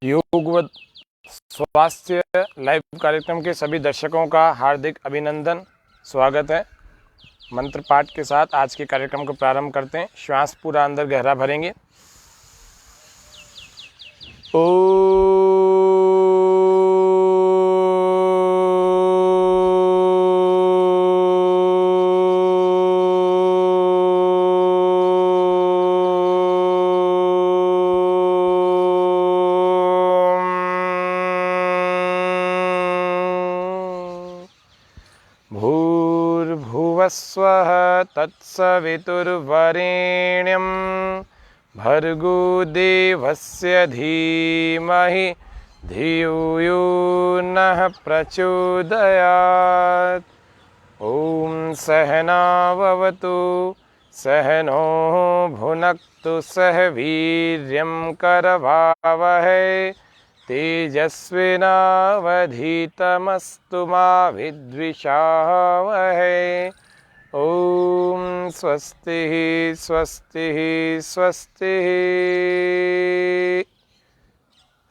योग व स्वास्थ्य लाइव कार्यक्रम के सभी दर्शकों का हार्दिक अभिनंदन, स्वागत है। मंत्र पाठ के साथ आज के कार्यक्रम को प्रारंभ करते हैं। श्वास पूरा अंदर गहरा भरेंगे। भूर्भुवस्वः तत्सवितुर्वरेण्यं भर्गो देवस्य धीमहि धियो यो नः प्रचोदयात्। ॐ सहनाववतु सहनो भुनक्तु सह वीर्यं करवावहै तेजस्विनावधीतमस्तु मा विद्विषावहै। ओम स्वस्ति स्वस्ति स्वस्ति।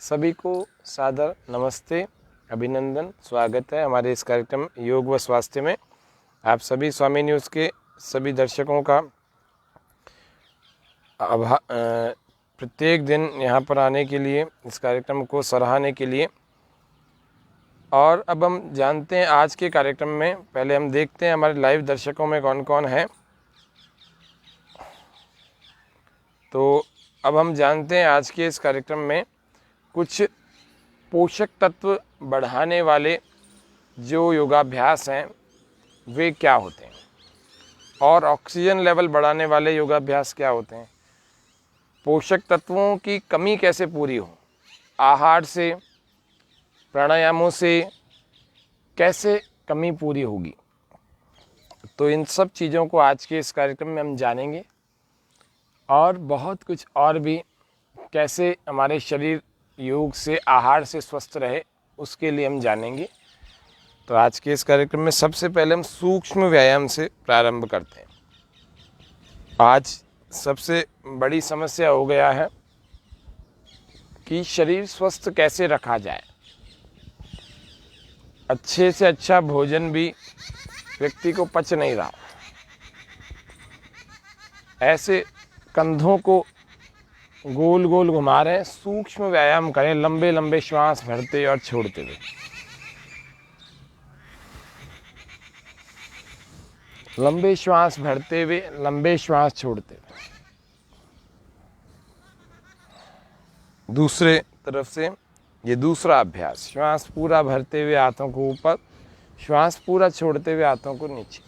सभी को सादर नमस्ते, अभिनंदन, स्वागत है हमारे इस कार्यक्रम योग व स्वास्थ्य में। आप सभी स्वामी न्यूज़ के सभी दर्शकों का प्रत्येक दिन यहाँ पर आने के लिए, इस कार्यक्रम को सराहने के लिए। और अब हम जानते हैं आज के कार्यक्रम में, पहले हम देखते हैं हमारे लाइव दर्शकों में कौन कौन है। तो अब हम जानते हैं आज के इस कार्यक्रम में कुछ पोषक तत्व बढ़ाने वाले जो योगाभ्यास हैं वे क्या होते हैं, और ऑक्सीजन लेवल बढ़ाने वाले योगाभ्यास क्या होते हैं। पोषक तत्वों की कमी कैसे पूरी हो, आहार से, प्राणायामों से कैसे कमी पूरी होगी। तो इन सब चीज़ों को आज के इस कार्यक्रम में हम जानेंगे, और बहुत कुछ और भी, कैसे हमारे शरीर योग से, आहार से स्वस्थ रहे, उसके लिए हम जानेंगे। तो आज के इस कार्यक्रम में सबसे पहले हम सूक्ष्म व्यायाम से प्रारंभ करते हैं। आज सबसे बड़ी समस्या हो गया है कि शरीर स्वस्थ कैसे रखा जाए। अच्छे से अच्छा भोजन भी व्यक्ति को पच नहीं रहा। ऐसे कंधों को गोल गोल घुमा रहे हैं। सूक्ष्म व्यायाम करें, लंबे लंबे श्वास भरते और छोड़ते हुए। लंबे श्वास भरते हुए, लंबे श्वास छोड़ते हुए। दूसरे तरफ से ये दूसरा अभ्यास, श्वास पूरा भरते हुए हाथों को ऊपर, श्वास पूरा छोड़ते हुए हाथों को नीचे।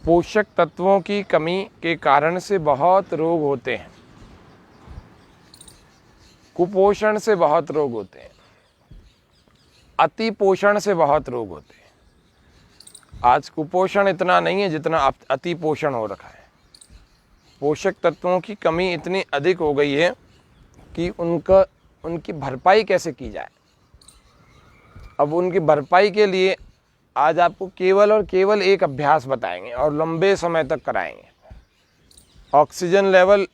पोषक तत्वों की कमी के कारण से बहुत रोग होते हैं। कुपोषण से बहुत रोग होते हैं। अति पोषण से बहुत रोग होते हैं। आज कुपोषण इतना नहीं है जितना अति पोषण हो रखा है। पोषक तत्वों की कमी इतनी अधिक हो गई है कि उनकी भरपाई कैसे की जाए। अब उनकी भरपाई के लिए आज आपको केवल और केवल एक अभ्यास बताएंगे और लंबे समय तक कराएंगे। ऑक्सीजन लेवल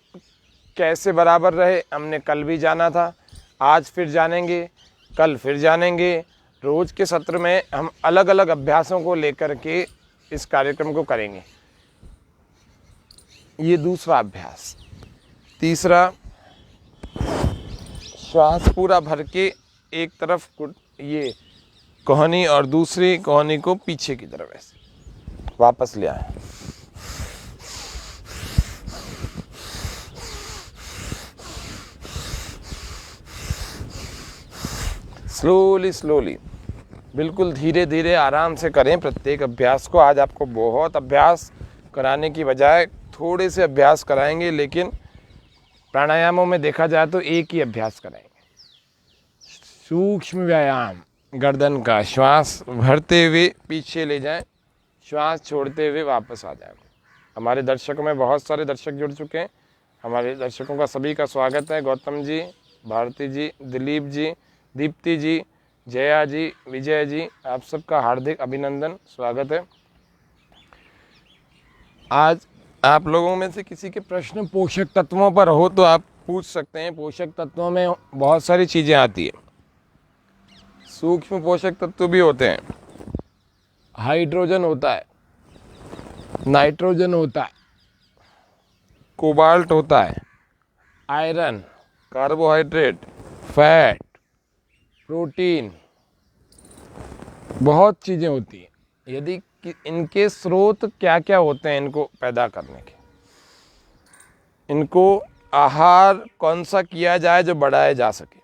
कैसे बराबर रहे हमने कल भी जाना था, आज फिर जानेंगे, कल फिर जानेंगे। रोज़ के सत्र में हम अलग अलग अभ्यासों को लेकर के इस कार्यक्रम को करेंगे। ये दूसरा अभ्यास। तीसरा, श्वास पूरा भर के एक तरफ ये कोहनी और दूसरी कोहनी को पीछे की तरफ ऐसे वापस ले आए। स्लोली स्लोली, बिल्कुल धीरे धीरे आराम से करें प्रत्येक अभ्यास को। आज आपको बहुत अभ्यास कराने की बजाय थोड़े से अभ्यास कराएंगे, लेकिन प्राणायामों में देखा जाए तो एक ही अभ्यास कराएंगे। सूक्ष्म व्यायाम गर्दन का, श्वास भरते हुए पीछे ले जाएं, श्वास छोड़ते हुए वापस आ जाएं। हमारे दर्शकों में बहुत सारे दर्शक जुड़ चुके हैं। हमारे दर्शकों का सभी का स्वागत है। गौतम जी, भारती जी, दिलीप जी, दीप्ति जी, जया जी, विजय जी, आप सबका हार्दिक अभिनंदन, स्वागत है। आज आप लोगों में से किसी के प्रश्न पोषक तत्वों पर हो तो आप पूछ सकते हैं। पोषक तत्वों में बहुत सारी चीज़ें आती है। सूक्ष्म पोषक तत्व भी होते हैं। हाइड्रोजन होता है, नाइट्रोजन होता है, कोबाल्ट होता है, आयरन, कार्बोहाइड्रेट, फैट, प्रोटीन, बहुत चीज़ें होती हैं। यदि इनके स्रोत क्या क्या होते हैं इनको पैदा करने के, इनको आहार कौन सा किया जाए जो बढ़ाया जा सके।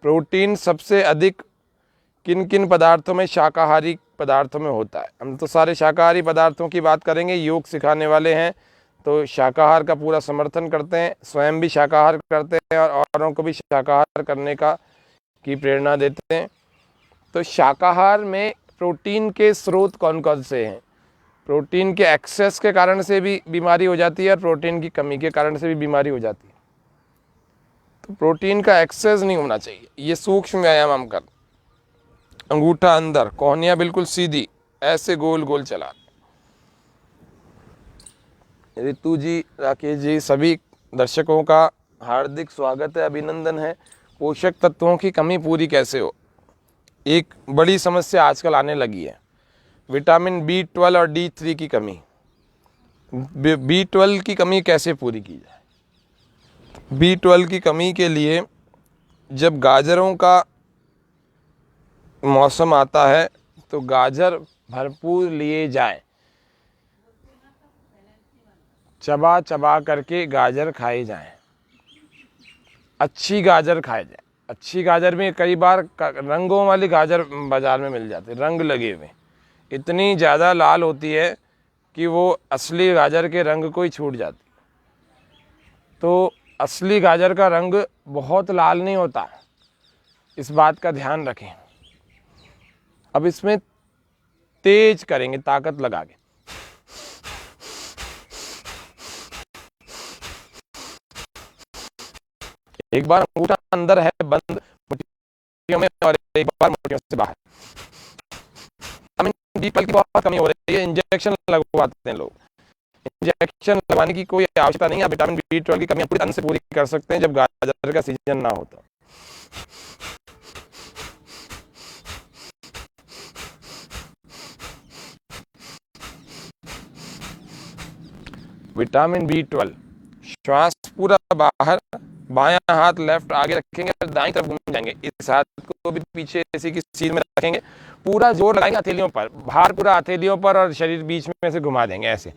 प्रोटीन सबसे अधिक किन किन पदार्थों में, शाकाहारी पदार्थों में होता है। हम तो सारे शाकाहारी पदार्थों की बात करेंगे। योग सिखाने वाले हैं तो शाकाहार का पूरा समर्थन करते हैं, स्वयं भी शाकाहार करते हैं और औरों को भी शाकाहार करने की प्रेरणा देते हैं। तो शाकाहार में प्रोटीन के स्रोत कौन कौन से हैं? प्रोटीन के एक्सेस के कारण से भी बीमारी हो जाती है और प्रोटीन की कमी के कारण से भी बीमारी हो जाती है। तो प्रोटीन का एक्सेस नहीं होना चाहिए। ये सूक्ष्म व्यायाम हम कर, अंगूठा अंदर, कोहनियाँ बिल्कुल सीधी, ऐसे गोल गोल चला। ऋतु जी, राकेश जी, सभी दर्शकों का हार्दिक स्वागत है, अभिनंदन है। पोषक तत्वों की कमी पूरी कैसे हो? एक बड़ी समस्या आजकल आने लगी है, विटामिन B12 और D3 की कमी। B12 की कमी कैसे पूरी की जाए? B12 की कमी के लिए जब गाजरों का मौसम आता है तो गाजर भरपूर लिए जाए, चबा चबा करके गाजर खाए जाएं। अच्छी गाजर खाए जाए। अच्छी गाजर में कई बार रंगों वाली गाजर बाज़ार में मिल जाती है, रंग लगे हुए, इतनी ज़्यादा लाल होती है कि वो असली गाजर के रंग को ही छूट जाती। तो असली गाजर का रंग बहुत लाल नहीं होता, इस बात का ध्यान रखें। अब इसमें तेज करेंगे, ताकत लगा के। एक बार अंगूठा अंदर है बंद मुट्ठियों में और एक बार मुट्ठियों से बाहर। विटामिन B12 की बहुत कमी हो रही है, इंजेक्शन लगवाते हैं लोग। इंजेक्शन लगवाने की कोई आवश्यकता नहीं है। विटामिन B12 की कमी पूरी अन्न से पूरी कर सकते हैं जब गाजर का सीजन ना हो तो। विटामिन B12, श्वास पूरा बाहर, बायां हाथ लेफ्ट आगे रखेंगे और दाईं तरफ घूम जाएंगे। इस हाथ को भी पीछे ऐसी की सीध में रखेंगे, पूरा जोर लगाएंगे हथेलियों पर, भार पूरा हथेलियों पर और शरीर बीच में से घुमा देंगे ऐसे।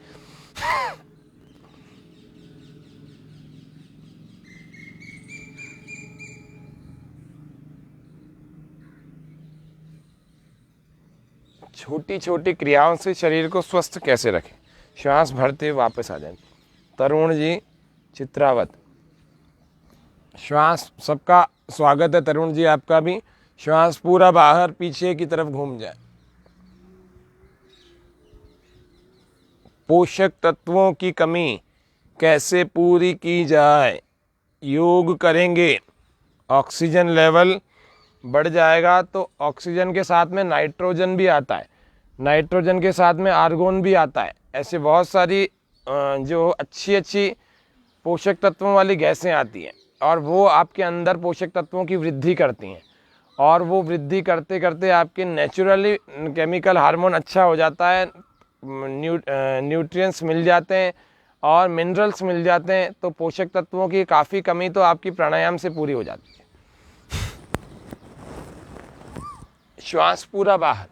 छोटी छोटी क्रियाओं से शरीर को स्वस्थ कैसे रखें? श्वास भरते हुए वापस आ जाए। तरुण जी, चित्रावत, श्वास, सबका स्वागत है तरुण जी, आपका भी। श्वास पूरा बाहर पीछे की तरफ घूम जाए। पोषक तत्वों की कमी कैसे पूरी की जाए? योग करेंगे, ऑक्सीजन लेवल बढ़ जाएगा। तो ऑक्सीजन के साथ में नाइट्रोजन भी आता है, नाइट्रोजन के साथ में आर्गोन भी आता है। ऐसे बहुत सारी जो अच्छी अच्छी पोषक तत्वों वाली गैसें आती हैं और वो आपके अंदर पोषक तत्वों की वृद्धि करती हैं। और वो वृद्धि करते करते आपके नेचुरली केमिकल हार्मोन अच्छा हो जाता है, न्यूट्रिएंट्स मिल जाते हैं और मिनरल्स मिल जाते हैं। तो पोषक तत्वों की काफ़ी कमी तो आपकी प्राणायाम से पूरी हो जाती है। श्वास पूरा बाहर।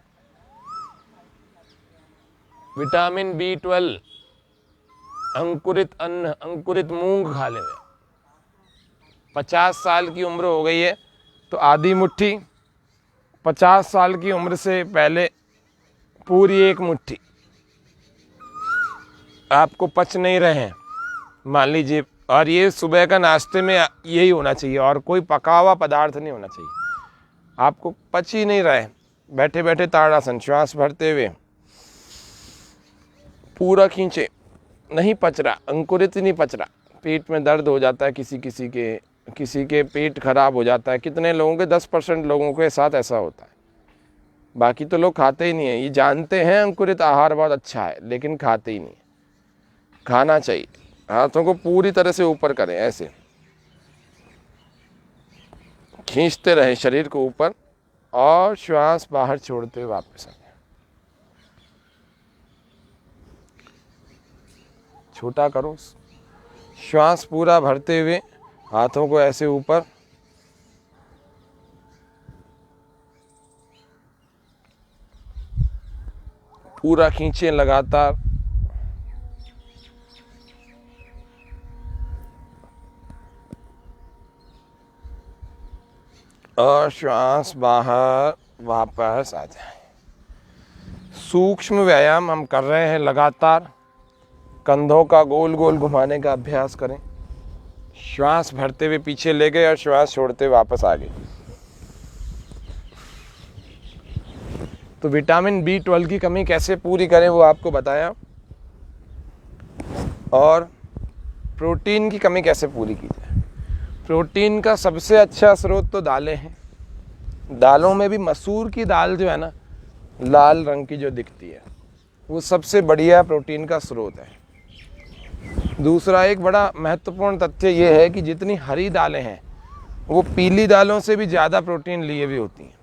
विटामिन B12, अंकुरित अन्न, अंकुरित मूंग खा लें। 50 साल की उम्र हो गई है तो आधी मुट्ठी, 50 साल की उम्र से पहले पूरी एक मुट्ठी आपको पच नहीं रहे हैं, मान लीजिए। और ये सुबह का नाश्ते में यही होना चाहिए और कोई पका हुआ पदार्थ नहीं होना चाहिए। आपको पच ही नहीं रहे, बैठे बैठे ताड़ासन, श्वास भरते हुए पूरा खींचे, नहीं पच रहा, अंकुरित नहीं पच रहा। पेट में दर्द हो जाता है, किसी के पेट खराब हो जाता है। कितने लोगों के, 10% लोगों के साथ ऐसा होता है। बाकी तो लोग खाते ही नहीं है। ये जानते हैं अंकुरित आहार बहुत अच्छा है लेकिन खाते ही नहीं। खाना चाहिए। हाथों को पूरी तरह से ऊपर करें ऐसे, खींचते रहे शरीर को ऊपर और श्वास बाहर छोड़ते हुए वापस आ जाए। छोटा करो, श्वास पूरा भरते हुए हाथों को ऐसे ऊपर, पूरा खींचें लगातार। और श्वास बाहर वापस आ जाए। सूक्ष्म व्यायाम हम कर रहे हैं लगातार। कंधों का गोल गोल घुमाने का अभ्यास करें। श्वास भरते हुए पीछे ले गए और श्वास छोड़ते हुए वापस आ गए। तो विटामिन B12 की कमी कैसे पूरी करें वो आपको बताया, और प्रोटीन की कमी कैसे पूरी की जाए। प्रोटीन का सबसे अच्छा स्रोत तो दालें हैं। दालों में भी मसूर की दाल जो है ना, लाल रंग की जो दिखती है, वो सबसे बढ़िया प्रोटीन का स्रोत है। दूसरा एक बड़ा महत्वपूर्ण तथ्य ये है कि जितनी हरी दालें हैं वो पीली दालों से भी ज़्यादा प्रोटीन लिए भी होती हैं।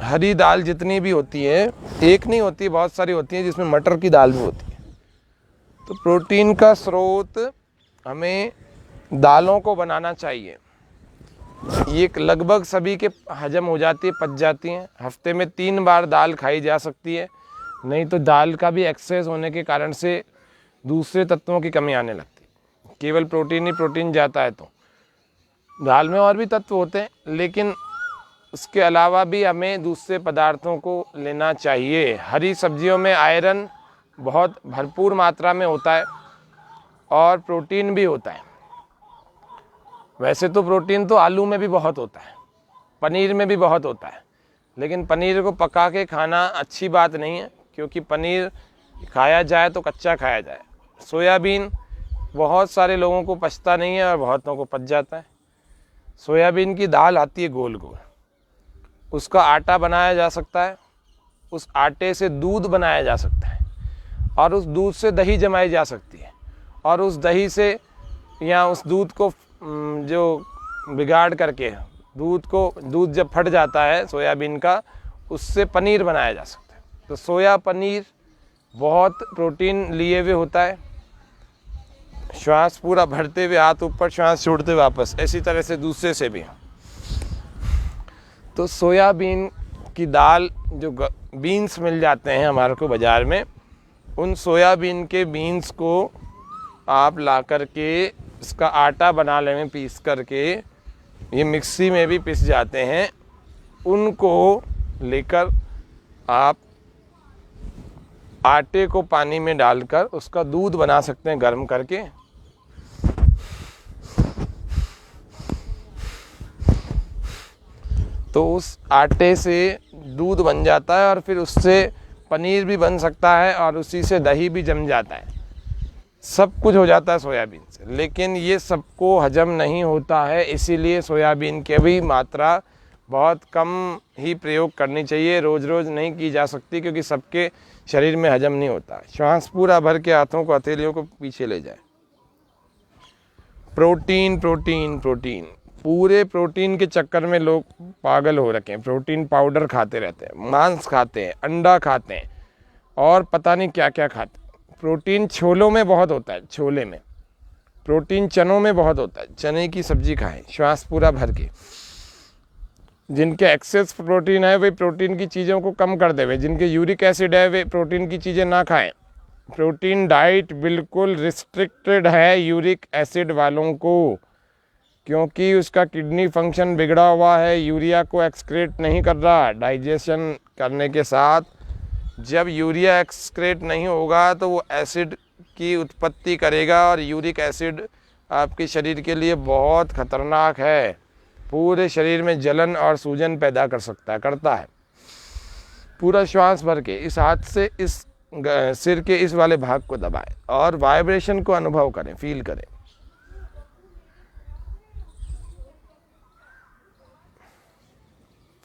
हरी दाल जितनी भी होती है, एक नहीं होती, बहुत सारी होती हैं, जिसमें मटर की दाल भी होती है। तो प्रोटीन का स्रोत हमें दालों को बनाना चाहिए। ये लगभग सभी के हजम हो जाती है, पच जाती हैं। हफ्ते में 3 बार दाल खाई जा सकती है, नहीं तो दाल का भी एक्सेस होने के कारण से दूसरे तत्वों की कमी आने लगती है। केवल प्रोटीन ही प्रोटीन जाता है तो दाल में और भी तत्व होते हैं, लेकिन उसके अलावा भी हमें दूसरे पदार्थों को लेना चाहिए। हरी सब्जियों में आयरन बहुत भरपूर मात्रा में होता है और प्रोटीन भी होता है। वैसे तो प्रोटीन तो आलू में भी बहुत होता है, पनीर में भी बहुत होता है, लेकिन पनीर को पका के खाना अच्छी बात नहीं है, क्योंकि पनीर खाया जाए तो कच्चा खाया जाए। सोयाबीन बहुत सारे लोगों को पचता नहीं है और बहुतों को पच जाता है। सोयाबीन की दाल आती है गोल गोल, उसका आटा बनाया जा सकता है, उस आटे से दूध बनाया जा सकता है, और उस दूध से दही जमाई जा सकती है, और उस दही से या उस दूध को जो बिगाड़ करके दूध जब फट जाता है सोयाबीन का, उससे पनीर बनाया जा सकता है। तो सोया पनीर बहुत प्रोटीन लिए हुए होता है। श्वास पूरा भरते हुए हाथ ऊपर, श्वास छोड़ते हुए वापस, इसी तरह से दूसरे से भी। तो सोयाबीन की दाल जो बीन्स मिल जाते हैं हमारे को बाज़ार में, उन सोयाबीन के बीन्स को आप ला कर के इसका आटा बना लें, पीस करके, ये मिक्सी में भी पिस जाते हैं। उनको लेकर आप आटे को पानी में डालकर उसका दूध बना सकते हैं गर्म करके। तो उस आटे से दूध बन जाता है और फिर उससे पनीर भी बन सकता है और उसी से दही भी जम जाता है। सब कुछ हो जाता है सोयाबीन से, लेकिन ये सबको हजम नहीं होता है, इसीलिए सोयाबीन की भी मात्रा बहुत कम ही प्रयोग करनी चाहिए। रोज़ रोज़ नहीं की जा सकती, क्योंकि सबके शरीर में हजम नहीं होता। श्वास पूरा भर के हाथों को, हथेलियों को पीछे ले जाए। प्रोटीन प्रोटीन प्रोटीन, पूरे प्रोटीन के चक्कर में लोग पागल हो रखे हैं। प्रोटीन पाउडर खाते रहते हैं, मांस खाते हैं, अंडा खाते हैं और पता नहीं क्या क्या खाते हैं। प्रोटीन छोलों में बहुत होता है, छोले में। प्रोटीन चनों में बहुत होता है, चने की सब्जी खाएं श्वास पूरा भर के। जिनके एक्सेस प्रोटीन है वे प्रोटीन की चीज़ों को कम कर देवे। जिनके यूरिक एसिड है वे प्रोटीन की चीज़ें ना खाएं। प्रोटीन डाइट बिल्कुल रिस्ट्रिक्टेड है यूरिक एसिड वालों को, क्योंकि उसका किडनी फंक्शन बिगड़ा हुआ है, यूरिया को एक्सक्रेट नहीं कर रहा। डाइजेशन करने के साथ जब यूरिया एक्सक्रेट नहीं होगा तो वो एसिड की उत्पत्ति करेगा, और यूरिक एसिड आपके शरीर के लिए बहुत खतरनाक है। पूरे शरीर में जलन और सूजन पैदा करता है। पूरा श्वास भर के इस हाथ से इस सिर के इस वाले भाग को दबाएं और वाइब्रेशन को अनुभव करें, फील करें।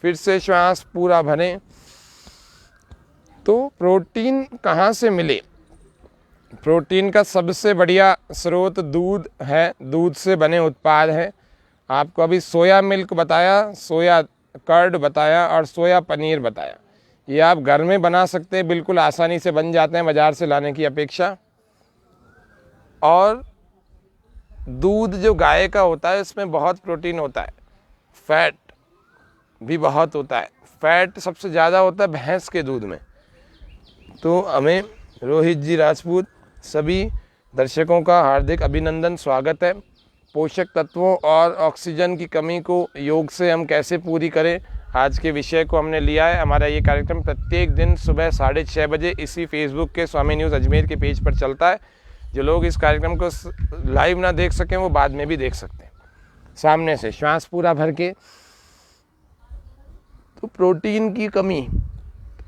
फिर से श्वास पूरा भरें। तो प्रोटीन कहाँ से मिले? प्रोटीन का सबसे बढ़िया स्रोत दूध है, दूध से बने उत्पाद हैं। आपको अभी सोया मिल्क बताया, सोया कर्ड बताया और सोया पनीर बताया। ये आप घर में बना सकते हैं, बिल्कुल आसानी से बन जाते हैं बाज़ार से लाने की अपेक्षा। और दूध जो गाय का होता है उसमें बहुत प्रोटीन होता है, फैट भी बहुत होता है। फैट सबसे ज़्यादा होता है भैंस के दूध में। तो हमें रोहित जी राजपूत सभी दर्शकों का हार्दिक अभिनंदन, स्वागत है। पोषक तत्वों और ऑक्सीजन की कमी को योग से हम कैसे पूरी करें, आज के विषय को हमने लिया है। हमारा ये कार्यक्रम प्रत्येक दिन सुबह 6:30 बजे इसी फेसबुक के स्वामी न्यूज़ अजमेर के पेज पर चलता है। जो लोग इस कार्यक्रम को लाइव ना देख सकें वो बाद में भी देख सकते हैं सामने से, श्वास पूरा भर के। तो प्रोटीन की कमी,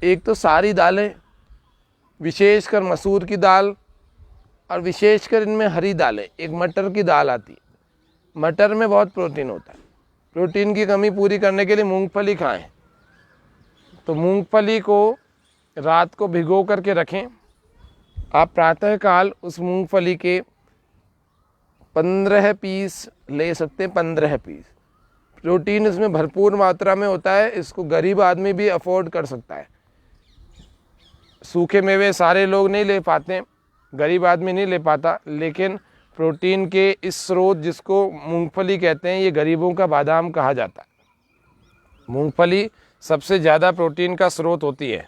एक तो सारी दालें, विशेषकर मसूर की दाल और विशेषकर इनमें हरी दालें, एक मटर की दाल आती है, मटर में बहुत प्रोटीन होता है। प्रोटीन की कमी पूरी करने के लिए मूंगफली खाएं। तो मूंगफली को रात को भिगो करके रखें। आप प्रातःकाल उस मूंगफली के 15 पीस ले सकते हैं, 15 पीस। प्रोटीन इसमें भरपूर मात्रा में होता है, इसको गरीब आदमी भी अफोर्ड कर सकता है। सूखे मेवे सारे लोग नहीं ले पाते, गरीब आदमी नहीं ले पाता, लेकिन प्रोटीन के इस स्रोत जिसको मूंगफली कहते हैं, ये गरीबों का बादाम कहा जाता है। मूंगफली सबसे ज़्यादा प्रोटीन का स्रोत होती है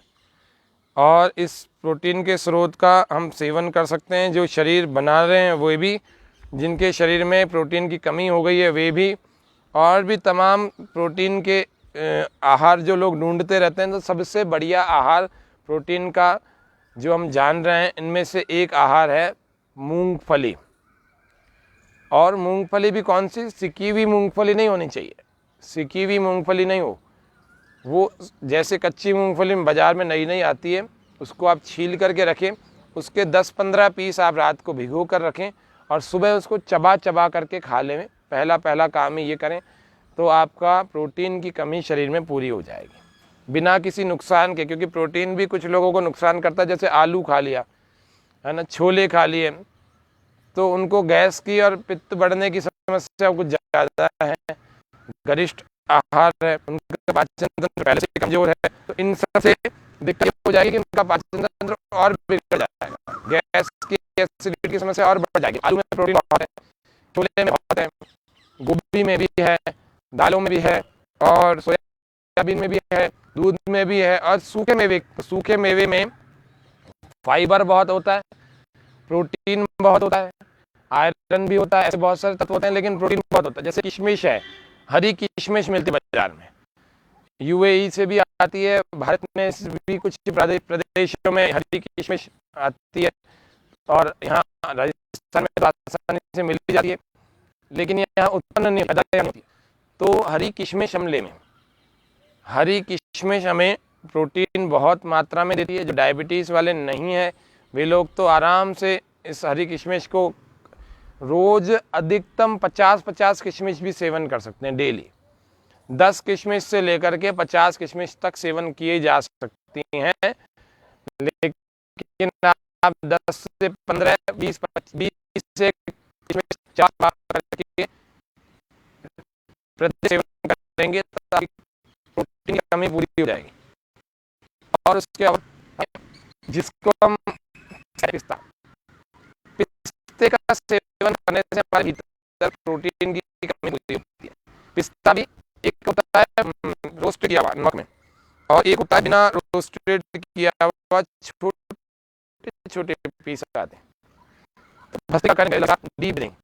और इस प्रोटीन के स्रोत का हम सेवन कर सकते हैं। जो शरीर बना रहे हैं वो भी, जिनके शरीर में प्रोटीन की कमी हो गई है वे भी, और भी तमाम प्रोटीन के आहार जो लोग ढूंढते रहते हैं। तो सबसे बढ़िया आहार प्रोटीन का जो हम जान रहे हैं, इनमें से एक आहार है मूंगफली। और मूंगफली भी कौन सी, सिकी हुई मूंगफली नहीं होनी चाहिए। सिकी हुई मूंगफली नहीं हो, वो जैसे कच्ची मूंगफली में बाज़ार में नई नई आती है, उसको आप छील करके रखें। उसके 10-15 पीस आप रात को भिगो कर रखें और सुबह उसको चबा चबा करके खा लें। पहला काम ही ये करें तो आपका प्रोटीन की कमी शरीर में पूरी हो जाएगी बिना किसी नुकसान के। क्योंकि प्रोटीन भी कुछ लोगों को नुकसान करता है, जैसे आलू खा लिया है ना, छोले खा लिए, तो उनको गैस की और पित्त बढ़ने की समस्या कुछ ज़्यादा है। गरिष्ठ आहार है, उनका पाचन तंत्र पहले से कमजोर है, तो इन सब से दिक्कत हो जाएगी कि उनका पाचन तंत्र और बिगड़ जाएगा, गैस की एसिडिटी की समस्या और बढ़ जाएगी। आलू में प्रोटीन बहुत है, छोले में बहुत है, गोभी में भी है, दालों में भी है, और सोयाबीन में भी है, दूध में भी है, और सूखे मेवे में फाइबर बहुत होता है, प्रोटीन बहुत होता है, आयरन भी होता है, ऐसे बहुत सारे तत्व होते हैं, लेकिन प्रोटीन बहुत होता है। जैसे किशमिश है, हरी किशमिश मिलती है बाजार में, यूएई से भी आती है, भारत में भी कुछ प्रदेशों में हरी किशमिश आती है, और यहाँ राजस्थान में तो आसानी से मिल जाती है, लेकिन यहाँ उत्पन्न नहीं होती। तो हरी किशमिश हम लें, हरी किशमिश हमें प्रोटीन बहुत मात्रा में देती है। जो डायबिटीज़ वाले नहीं है वे लोग तो आराम से इस हरी किशमिश को रोज़ अधिकतम 50 किशमिश भी सेवन कर सकते हैं डेली। 10 किशमिश से लेकर के 50 किशमिश तक सेवन किए जा सकती हैं, लेकिन आप 10 से 15, 20 से किशमिश 4 बार करके प्रति सेवन करेंगे तो प्रोटीन की कमी पूरी हो जाएगी। और उसके बाद जिसको हम पिस्ते का सेवन करने से हमारे भीतर प्रोटीन की कमी पूरी होती है। पिस्ता भी एक होता है रोस्ट किया हुआ नमक में, और एक होता है बिना रोस्टेड किया हुआ, छोटे छोटे पीस आते हैं। तो भस्त्रिका करने लगा डीप ब्रीथिंग।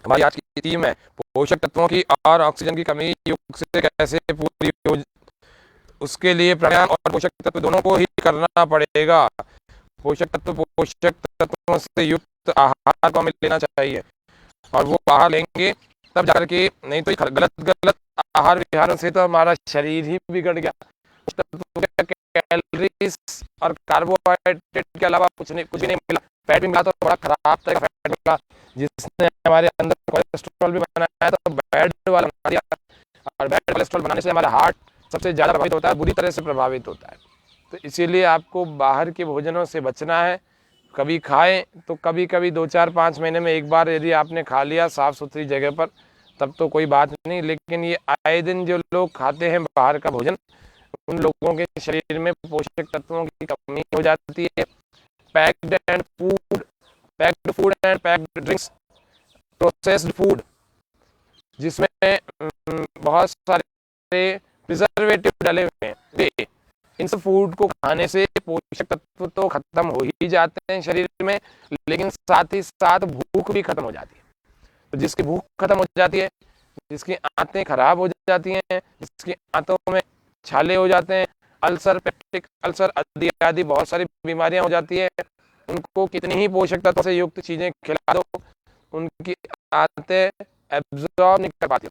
हमारी आज की थीम है पोषक तत्वों की और ऑक्सीजन की कमी योग से कैसे पूरी हो। उसके लिए प्राणायाम और पोषक तत्व दोनों को ही करना पड़ेगा। पोषक तत्वों से युक्त आहार को हमें लेना चाहिए, और वो आहार लेंगे तब जाकर के, नहीं तो गलत आहार विहारों से तो हमारा शरीर ही बिगड़ गया। कैलोरीज और कार्बोहाइड्रेट के अलावा कुछ भी नहीं मिला, फैट भी मिला तो बड़ा खराब तरह का निकला जिसने हमारे अंदर कोलेस्ट्रॉल भी बनाया, तो बैड वाला बना दिया, और बैड कोलेस्ट्रॉल बनाने से हमारा हार्ट सबसे ज़्यादा प्रभावित होता है, बुरी तरह से प्रभावित होता है। तो इसीलिए आपको बाहर के भोजनों से बचना है। कभी खाएं तो कभी कभी 2-4-5 महीने में एक बार यदि आपने खा लिया साफ़ सुथरी जगह पर, तब तो कोई बात नहीं। लेकिन ये आए दिन जो लोग खाते हैं बाहर का भोजन, उन लोगों के शरीर में पोषक तत्वों की कमी हो जाती है। Packed food and packed drinks, processed food जिसमें बहुत सारे प्रिजर्वेटिव डले हुए हैं, इन सब फूड को खाने से पोषक तत्व तो खत्म हो ही जाते हैं शरीर में, लेकिन साथ ही साथ भूख भी खत्म हो जाती है। तो जिसकी भूख खत्म हो जाती है, जिसकी आंतें खराब हो जाती हैं, जिसकी आंतों में छाले हो जाते हैं, अल्सर, पेप्टिक अल्सर आदि बहुत सारी बीमारियां हो जाती है, उनको कितनी ही पोषक तत्व से युक्त चीजें खिला दो, उनकी आंतें एब्जॉर्ब नहीं कर पाती,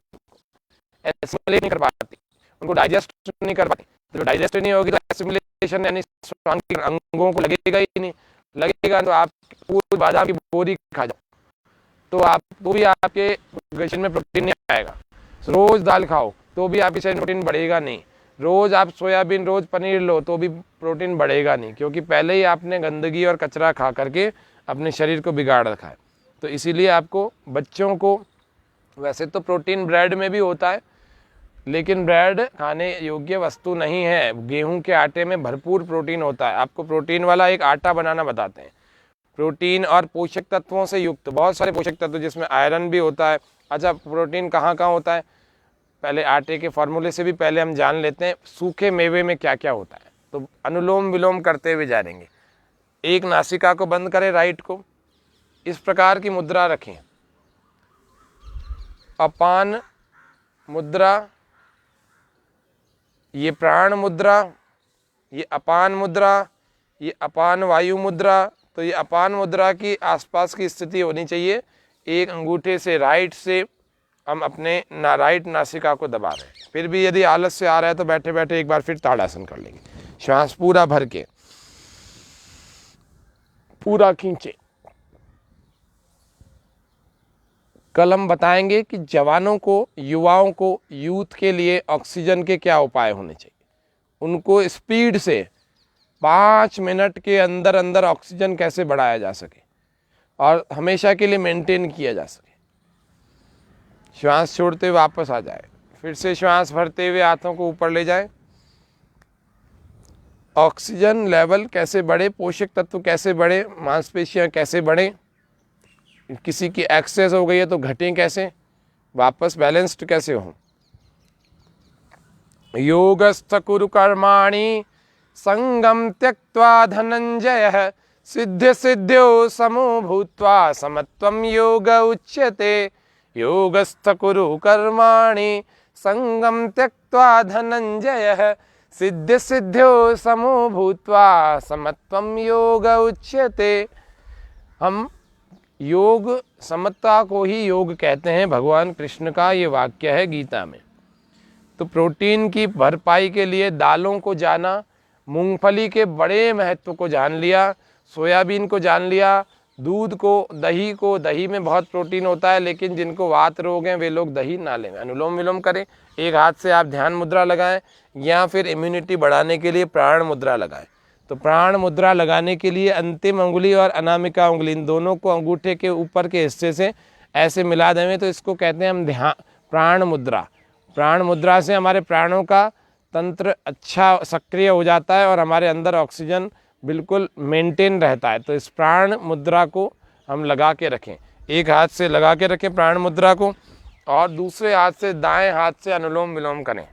एसिमिलेट नहीं कर पाती, उनको डाइजेस्ट नहीं कर पाती। तो डाइजेस्ट नहीं होगी तो एसिमिलेशन यानी श्वान के अंगों को लगेगा ही नहीं, लगेगा तो आप पूरी बादाम की बोरी खा जाओ तो आप तो भी आपके शरीर में प्रोटीन नहीं आएगा। रोज दाल खाओ तो भी आपके शरीर में प्रोटीन बढ़ेगा नहीं, रोज आप सोयाबीन, रोज पनीर लो तो भी प्रोटीन बढ़ेगा नहीं, क्योंकि पहले ही आपने गंदगी और कचरा खा करके अपने शरीर को बिगाड़ रखा है। तो इसीलिए आपको बच्चों को, वैसे तो प्रोटीन ब्रेड में भी होता है, लेकिन ब्रेड खाने योग्य वस्तु नहीं है। गेहूं के आटे में भरपूर प्रोटीन होता है। आपको प्रोटीन वाला एक आटा बनाना बताते हैं, प्रोटीन और पोषक तत्वों से युक्त, बहुत सारे पोषक तत्व जिसमें आयरन भी होता है। अच्छा, प्रोटीन कहाँ कहाँ होता है, पहले आटे के फॉर्मूले से भी पहले हम जान लेते हैं सूखे मेवे में क्या क्या होता है। तो अनुलोम विलोम करते हुए जानेंगे। एक नासिका को बंद करें, राइट को, इस प्रकार की मुद्रा रखें, अपान मुद्रा, ये प्राण मुद्रा, ये अपान मुद्रा, ये अपान वायु मुद्रा। तो ये अपान मुद्रा की आसपास की स्थिति होनी चाहिए। एक अंगूठे से राइट से हम अपने राइट नासिका को दबा रहे हैं। फिर भी यदि आलस से आ रहा है तो बैठे बैठे एक बार फिर ताड़ासन कर लेंगे। श्वास पूरा भर के पूरा खींचे। कल हम बताएंगे कि जवानों को, युवाओं को, यूथ के लिए ऑक्सीजन के क्या उपाय होने चाहिए। उनको स्पीड से 5 मिनट के अंदर अंदर ऑक्सीजन कैसे बढ़ाया जा सके और हमेशा के लिए मेंटेन किया जा सके। श्वास छोड़ते हुए वापस आ जाए, फिर से श्वास भरते हुए हाथों को ऊपर ले जाए। ऑक्सीजन लेवल कैसे बढ़े, पोषक तत्व कैसे बढ़े, मांसपेशियां कैसे बढ़े, किसी की एक्सेस हो गई है तो घटें कैसे, वापस बैलेंस्ड कैसे हो। योगस्थ कुरु कर्माणि संगम त्यक्त्वा धनंजय, सिद्ध सिद्ध्यो समो भूत्वा समत्वं योग उच्यते। योगस्थ कुरु कर्माणि संगम त्यक्त्वा धनंजय, सिद्ध सिद्ध्यो समो भूत्वा समत्वं योग उच्यते। हम योग, समता को ही योग कहते हैं। भगवान कृष्ण का ये वाक्य है गीता में। तो प्रोटीन की भरपाई के लिए दालों को जाना, मूंगफली के बड़े महत्व को जान लिया, सोयाबीन को जान लिया, दूध को, दही में बहुत प्रोटीन होता है, लेकिन जिनको वात रोग हैं वे लोग दही ना लें। अनुलोम विलोम करें, एक हाथ से आप ध्यान मुद्रा लगाएं या फिर इम्यूनिटी बढ़ाने के लिए प्राण मुद्रा लगाएं। तो प्राण मुद्रा लगाने के लिए अंतिम उंगली और अनामिका उंगली, इन दोनों को अंगूठे के ऊपर के हिस्से से ऐसे मिला दें, तो इसको कहते हैं हम ध्यान, प्राण मुद्रा। प्राण मुद्रा से हमारे प्राणों का तंत्र अच्छा सक्रिय हो जाता है और हमारे अंदर ऑक्सीजन बिल्कुल मेंटेन रहता है। तो इस प्राण मुद्रा को हम लगा के रखें, एक हाथ से लगा के रखें प्राण मुद्रा को, और दूसरे हाथ से, दाएं हाथ से अनुलोम विलोम करें।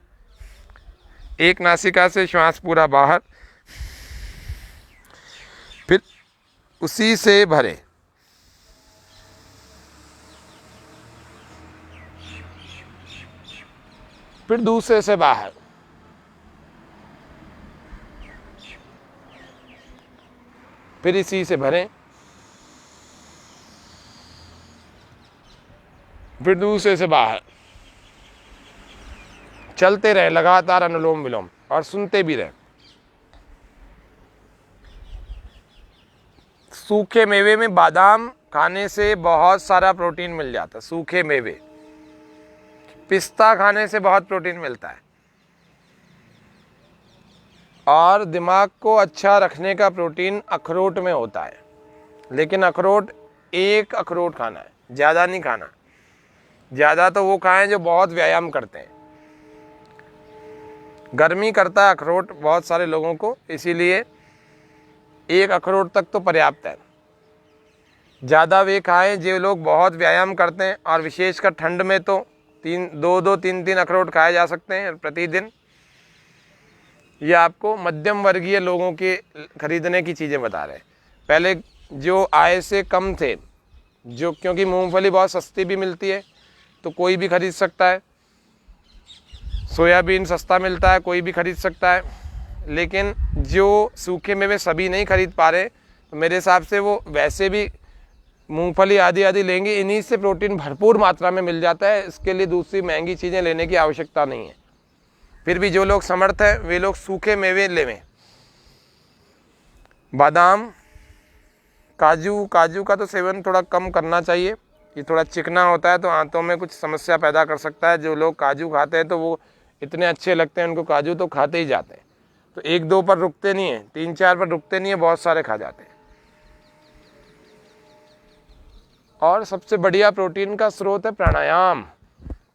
एक नासिका से श्वास पूरा बाहर, फिर उसी से भरे। फिर दूसरे से बाहर, फिर इसी से भरें, फिर दूसरे से बाहर। चलते रहे लगातार अनुलोम विलोम और सुनते भी रहे। सूखे मेवे में बादाम खाने से बहुत सारा प्रोटीन मिल जाता है, सूखे मेवे। पिस्ता खाने से बहुत प्रोटीन मिलता है। और दिमाग को अच्छा रखने का प्रोटीन अखरोट में होता है, लेकिन अखरोट एक अखरोट खाना है, ज़्यादा नहीं खाना। ज़्यादा तो वो खाएं जो बहुत व्यायाम करते हैं। गर्मी करता है अखरोट बहुत सारे लोगों को, इसीलिए एक अखरोट तक तो पर्याप्त है। ज़्यादा वे खाएं जो लोग बहुत व्यायाम करते हैं, और विशेषकर ठंड में तो 3 अखरोट खाए जा सकते हैं प्रतिदिन। ये आपको मध्यम वर्गीय लोगों के खरीदने की चीज़ें बता रहे हैं। पहले जो आय से कम थे, जो क्योंकि मूंगफली बहुत सस्ती भी मिलती है तो कोई भी खरीद सकता है, सोयाबीन सस्ता मिलता है, कोई भी खरीद सकता है। लेकिन जो सूखे मेवे सभी नहीं खरीद पा रहे, तो मेरे हिसाब से वो वैसे भी मूंगफली आदि लेंगे। इन्हीं से प्रोटीन भरपूर मात्रा में मिल जाता है, इसके लिए दूसरी महंगी चीज़ें लेने की आवश्यकता नहीं है। फिर भी जो लोग समर्थ हैं वे लोग सूखे मेवे लेवें। बादाम, काजू का तो सेवन थोड़ा कम करना चाहिए। ये थोड़ा चिकना होता है तो आंतों में कुछ समस्या पैदा कर सकता है। जो लोग काजू खाते हैं तो वो इतने अच्छे लगते हैं उनको काजू, तो खाते ही जाते हैं। तो 1-2 पर रुकते नहीं हैं, 3-4 पर रुकते नहीं हैं, बहुत सारे खा जाते हैं। और सबसे बढ़िया प्रोटीन का स्रोत है प्राणायाम।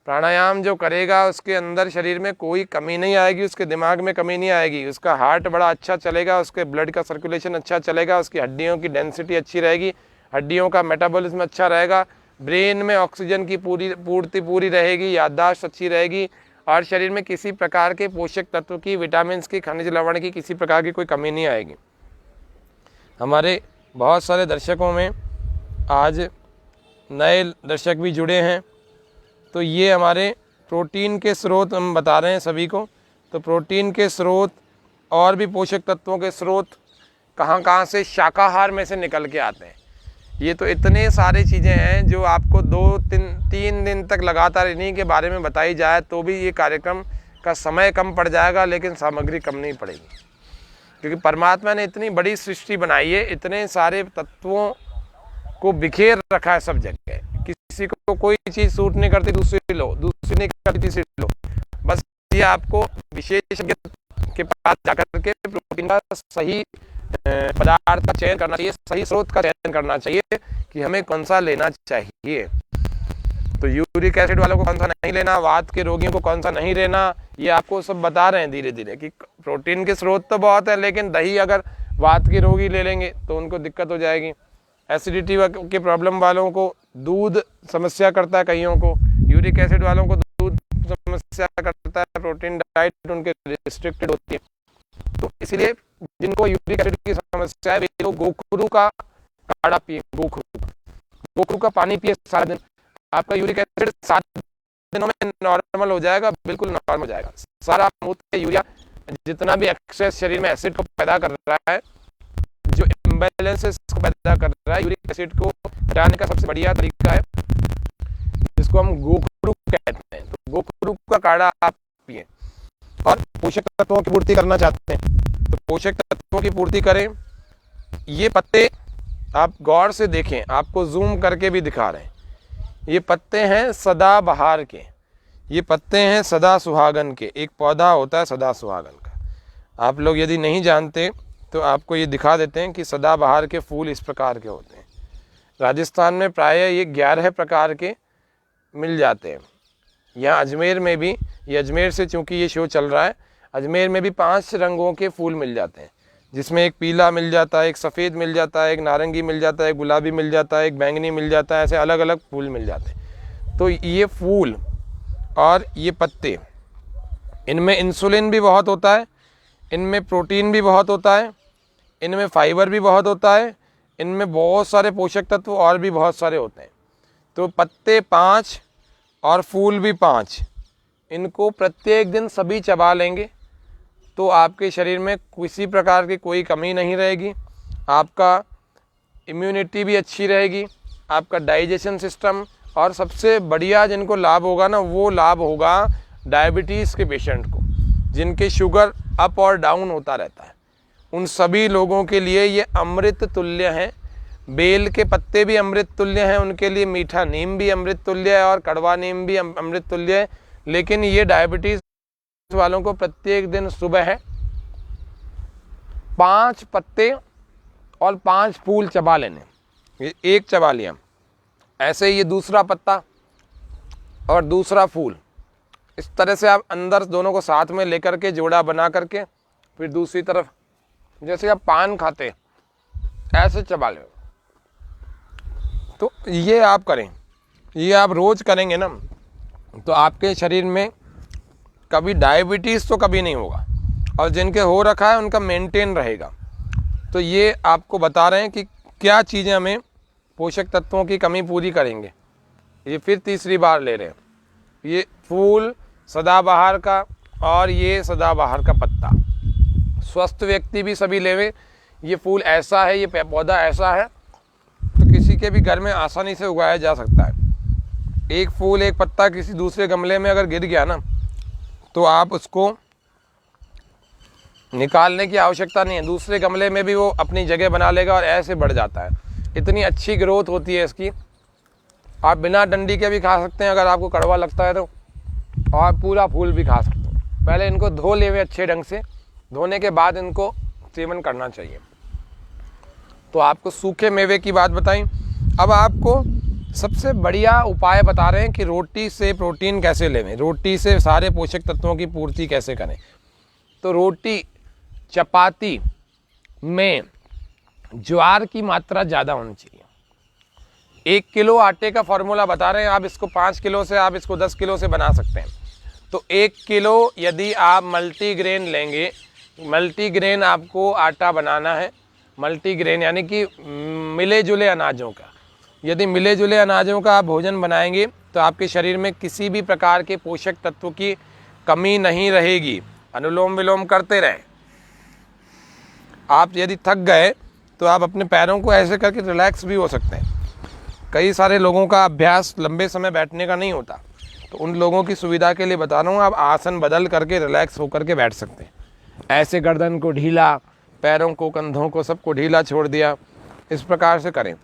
प्राणायाम जो करेगा उसके अंदर शरीर में कोई कमी नहीं आएगी, उसके दिमाग में कमी नहीं आएगी, उसका हार्ट बड़ा अच्छा चलेगा, उसके ब्लड का सर्कुलेशन अच्छा चलेगा, उसकी हड्डियों की डेंसिटी अच्छी रहेगी, हड्डियों का मेटाबॉलिज्म अच्छा रहेगा, ब्रेन में ऑक्सीजन की पूरी रहेगी, याददाश्त अच्छी रहेगी, और शरीर में किसी प्रकार के पोषक तत्व की, विटामिन की, खनिज लवण की किसी प्रकार की कोई कमी नहीं आएगी। हमारे बहुत सारे दर्शकों में आज नए दर्शक भी जुड़े हैं, तो ये हमारे प्रोटीन के स्रोत हम बता रहे हैं सभी को। तो प्रोटीन के स्रोत और भी पोषक तत्वों के स्रोत कहाँ से शाकाहार में से निकल के आते हैं। ये तो इतने सारे चीज़ें हैं जो आपको 2-3 दिन तक लगातार इन्हीं के बारे में बताई जाए तो भी ये कार्यक्रम का समय कम पड़ जाएगा, लेकिन सामग्री कम नहीं पड़ेगी। क्योंकि परमात्मा ने इतनी बड़ी सृष्टि बनाई है, इतने सारे तत्वों को बिखेर रखा है सब जगह। किसी को कोई चीज़ सूट नहीं करती दूसरी लो, दूसरी नहीं करती तीसरी लो। बस ये आपको विशेषज्ञ के पास जाकर के प्रोटीन का सही पदार्थ का चयन करना चाहिए, सही स्रोत का चयन करना चाहिए कि हमें कौन सा लेना चाहिए। तो यूरिक एसिड वालों को कौन सा नहीं लेना, वात के रोगियों को कौन सा नहीं लेना, ये आपको सब बता रहे हैं धीरे धीरे कि प्रोटीन के स्रोत तो बहुत है, लेकिन दही अगर वात के रोगी ले लेंगे तो उनको दिक्कत हो जाएगी। एसिडिटी के प्रॉब्लम वालों को दूध समस्या करता है, कईयों को यूरिक एसिड वालों को दूध समस्या करता है, प्रोटीन डाइट उनके रिस्ट्रिक्टेड होती है। तो इसलिए जिनको यूरिक एसिड की समस्या है वे लोग गोखरू का काढ़ा पिए, गोखरू का पानी पिए सारा दिन, आपका यूरिक एसिड 7 दिनों में नॉर्मल हो जाएगा, बिल्कुल नॉर्मल हो जाएगा। सारा मूत्र यूरिया जितना भी एक्सेस शरीर में एसिड को पैदा कर रहा है, जो इम्बैलेंसेस को पैदा कर रहा है, यूरिक एसिड को हटाने का सबसे बढ़िया तरीका है जिसको हम गोखरू कहते हैं। तो गोखरू का काढ़ा आप पिए। और पोषक तत्वों की पूर्ति करना चाहते हैं तो पोषक तत्वों की पूर्ति करें। ये पत्ते आप गौर से देखें, आपको जूम करके भी दिखा रहे हैं। ये पत्ते हैं सदाबहार के, ये पत्ते हैं सदा सुहागन के। एक पौधा होता है सदा सुहागन का, आप लोग यदि नहीं जानते तो आपको ये दिखा देते हैं कि सदाबहार के फूल इस प्रकार के होते हैं। राजस्थान में प्रायः ये 11 प्रकार के मिल जाते हैं। यहाँ अजमेर में भी, ये अजमेर से चूँकि ये शो चल रहा है, अजमेर में भी 5 रंगों के फूल मिल जाते हैं, जिसमें एक पीला मिल जाता है, एक सफ़ेद मिल जाता है, एक नारंगी मिल जाता है, एक गुलाबी मिल जाता है, एक बैंगनी मिल जाता है। ऐसे अलग अलग फूल मिल जाते हैं। तो ये फूल और ये पत्ते, इनमें इंसुलिन भी बहुत होता है, इनमें प्रोटीन भी बहुत होता है, इनमें फाइबर भी बहुत होता है, इनमें बहुत सारे पोषक तत्व और भी बहुत सारे होते हैं। तो पत्ते 5 और फूल भी 5, इनको प्रत्येक दिन सभी चबा लेंगे तो आपके शरीर में किसी प्रकार की कोई कमी नहीं रहेगी, आपका इम्यूनिटी भी अच्छी रहेगी, आपका डाइजेशन सिस्टम, और सबसे बढ़िया जिनको लाभ होगा ना, वो लाभ होगा डायबिटीज़ के पेशेंट को, जिनके शुगर अप और डाउन होता रहता है। उन सभी लोगों के लिए ये अमृत तुल्य हैं। बेल के पत्ते भी अमृत तुल्य हैं उनके लिए, मीठा नीम भी अमृत तुल्य है और कड़वा नीम भी अमृत तुल्य है। लेकिन ये डायबिटीज वालों को प्रत्येक दिन सुबह 5 पत्ते और 5 फूल चबा लेने। ये एक चबा लिया, ऐसे ये दूसरा पत्ता और दूसरा फूल, इस तरह से आप अंदर दोनों को साथ में लेकर के जोड़ा बना करके फिर दूसरी तरफ जैसे आप पान खाते ऐसे चबा लो। तो ये आप करें, ये आप रोज़ करेंगे ना तो आपके शरीर में कभी डायबिटीज़ तो कभी नहीं होगा, और जिनके हो रखा है उनका मेंटेन रहेगा। तो ये आपको बता रहे हैं कि क्या चीज़ें हमें पोषक तत्वों की कमी पूरी करेंगे। ये फिर तीसरी बार ले रहे हैं, ये फूल सदाबहार का और ये सदाबहार का पत्ता। स्वस्थ व्यक्ति भी सभी लेवे। ये फूल ऐसा है, ये पौधा ऐसा है तो किसी के भी घर में आसानी से उगाया जा सकता है। एक फूल एक पत्ता किसी दूसरे गमले में अगर गिर गया ना तो आप उसको निकालने की आवश्यकता नहीं है, दूसरे गमले में भी वो अपनी जगह बना लेगा और ऐसे बढ़ जाता है। इतनी अच्छी ग्रोथ होती है इसकी। आप बिना डंडी के भी खा सकते हैं अगर आपको कड़वा लगता है तो, और पूरा फूल भी खा सकते हैं। पहले इनको धो ले हुए अच्छे ढंग से, धोने के बाद इनको सेवन करना चाहिए। तो आपको सूखे मेवे की बात बताई। अब आपको सबसे बढ़िया उपाय बता रहे हैं कि रोटी से प्रोटीन कैसे लेवें, रोटी से सारे पोषक तत्वों की पूर्ति कैसे करें। तो रोटी चपाती में ज्वार की मात्रा ज़्यादा होनी चाहिए। 1 किलो आटे का फॉर्मूला बता रहे हैं, आप इसको 5 किलो से, आप इसको 10 किलो से बना सकते हैं। तो 1 किलो यदि आप मल्टीग्रेन लेंगे, मल्टीग्रेन आपको आटा बनाना है, मल्टीग्रेन यानी कि मिले जुले अनाजों का। यदि मिले जुले अनाजों का आप भोजन बनाएंगे तो आपके शरीर में किसी भी प्रकार के पोषक तत्व की कमी नहीं रहेगी। अनुलोम विलोम करते रहें। आप यदि थक गए तो आप अपने पैरों को ऐसे करके रिलैक्स भी हो सकते हैं। कई सारे लोगों का अभ्यास लंबे समय बैठने का नहीं होता, तो उन लोगों की सुविधा के लिए बता रहा हूँ, आप आसन बदल करके रिलैक्स होकर के बैठ सकते हैं। ऐसे गर्दन को ढीला, पैरों को, कंधों को, सबको ढीला छोड़ दिया, इस प्रकार से करें।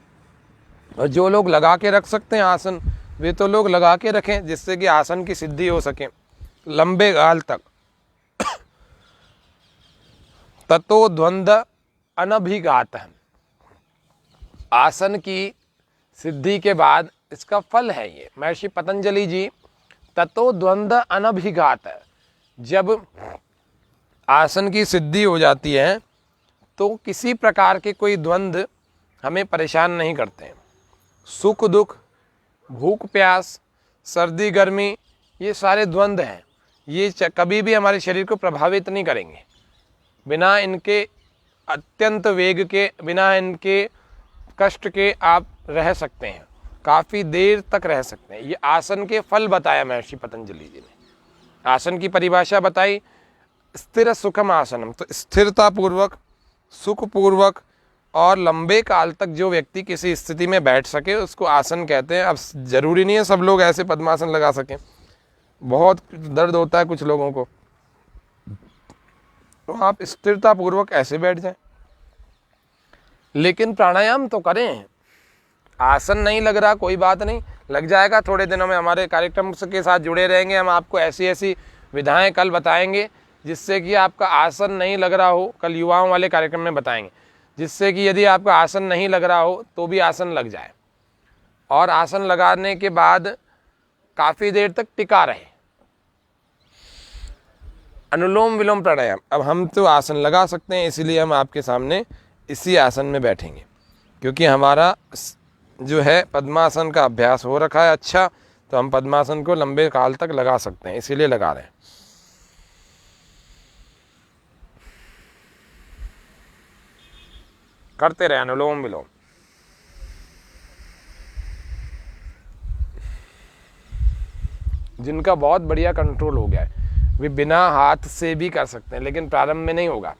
और जो लोग लगा के रख सकते हैं आसन, वे तो लोग लगा के रखें, जिससे कि आसन की सिद्धि हो सके लंबे काल तक। ततो द्वंद्व अनभिघात है, आसन की सिद्धि के बाद इसका फल है ये। महर्षि पतंजलि जी, ततो द्वंद्व अनभिघात है, जब आसन की सिद्धि हो जाती है तो किसी प्रकार के कोई द्वंद्व हमें परेशान नहीं करते हैं। सुख दुख, भूख प्यास, सर्दी गर्मी, ये सारे द्वंद्व हैं, ये कभी भी हमारे शरीर को प्रभावित नहीं करेंगे। बिना इनके अत्यंत वेग के, बिना इनके कष्ट के आप रह सकते हैं, काफ़ी देर तक रह सकते हैं। ये आसन के फल बताया महर्षि पतंजलि जी ने। आसन की परिभाषा बताई, स्थिर सुखम आसनम, तो स्थिरता पूर्वक, सुखपूर्वक और लंबे काल तक जो व्यक्ति किसी स्थिति में बैठ सके उसको आसन कहते हैं। अब जरूरी नहीं है सब लोग ऐसे पद्मासन लगा सकें, बहुत दर्द होता है कुछ लोगों को, तो आप स्थिरता पूर्वक ऐसे बैठ जाएं। लेकिन प्राणायाम तो करें। आसन नहीं लग रहा, कोई बात नहीं, लग जाएगा। थोड़े दिनों में हमारे कार्यक्रम के साथ जुड़े रहेंगे, हम आपको ऐसी ऐसी विधाएं कल बताएंगे जिससे कि आपका आसन नहीं लग रहा हो। कल युवाओं वाले कार्यक्रम में बताएंगे, जिससे कि यदि आपका आसन नहीं लग रहा हो तो भी आसन लग जाए, और आसन लगाने के बाद काफ़ी देर तक टिका रहे। अनुलोम विलोम प्राणायाम, अब हम तो आसन लगा सकते हैं, इसीलिए हम आपके सामने इसी आसन में बैठेंगे, क्योंकि हमारा जो है पद्मासन का अभ्यास हो रखा है अच्छा, तो हम पद्मासन को लंबे काल तक लगा सकते हैं, इसीलिए लगा रहे हैं। करते रहे अनुलोम विलोम। जिनका बहुत बढ़िया कंट्रोल हो गया है वे बिना हाथ से भी कर सकते हैं, लेकिन प्रारंभ में नहीं होगा।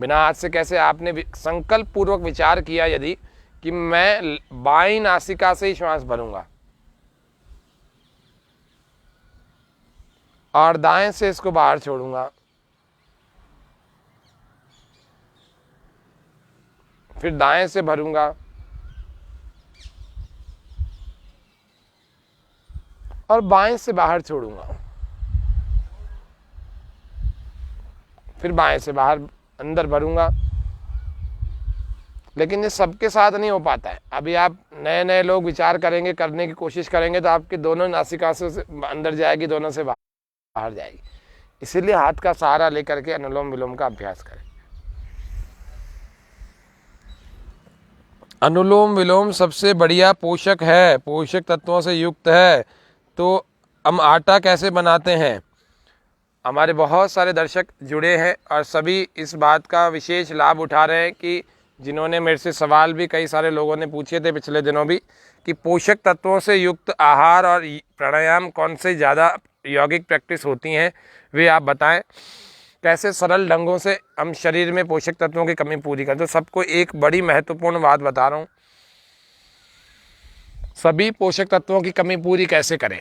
बिना हाथ से कैसे? आपने संकल्प पूर्वक विचार किया यदि कि मैं बाईं नासिका से ही श्वास भरूंगा और दाएं से इसको बाहर छोड़ूंगा, फिर दाएं से भरूंगा और बाएं से बाहर छोड़ूंगा, फिर बाएं से बाहर अंदर भरूंगा। लेकिन ये सबके साथ नहीं हो पाता है। अभी आप नए नए लोग विचार करेंगे, करने की कोशिश करेंगे तो आपके दोनों नासिका से अंदर जाएगी, दोनों से बाहर जाएगी। इसीलिए हाथ का सहारा लेकर के अनुलोम विलोम का अभ्यास करें। अनुलोम विलोम सबसे बढ़िया पोषक है, पोषक तत्वों से युक्त है। तो हम आटा कैसे बनाते हैं, हमारे बहुत सारे दर्शक जुड़े हैं और सभी इस बात का विशेष लाभ उठा रहे हैं कि जिन्होंने मेरे से सवाल भी कई सारे लोगों ने पूछे थे पिछले दिनों भी कि पोषक तत्वों से युक्त आहार और प्राणायाम कौन से ज़्यादा यौगिक प्रैक्टिस होती हैं, वे आप बताएं। कैसे सरल ढंगों से हम शरीर में पोषक तत्वों की कमी पूरी करें। तो सबको एक बड़ी महत्वपूर्ण बात बता रहा हूँ, सभी पोषक तत्वों की कमी पूरी कैसे करें।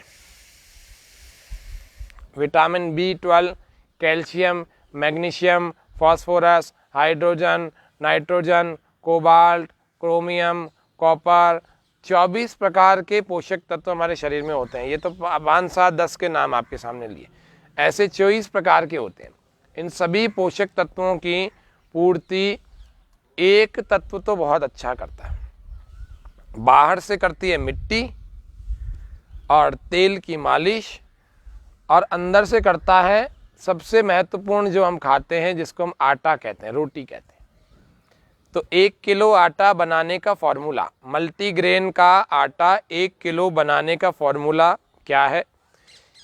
Vitamin B12, calcium, magnesium, phosphorus, hydrogen, nitrogen, cobalt, chromium, copper, 24 प्रकार के पोषक तत्व हमारे शरीर में होते हैं। ये तो 5-7-10 के नाम आपके सामने लिए, ऐसे 24 प्रकार के होते हैं। इन सभी पोषक तत्वों की पूर्ति एक तत्व तो बहुत अच्छा करता है, बाहर से करती है मिट्टी और तेल की मालिश, और अंदर से करता है सबसे महत्वपूर्ण जो हम खाते हैं, जिसको हम आटा कहते हैं, रोटी कहते हैं। तो 1 किलो आटा बनाने का फॉर्मूला, मल्टीग्रेन का आटा 1 किलो बनाने का फॉर्मूला क्या है।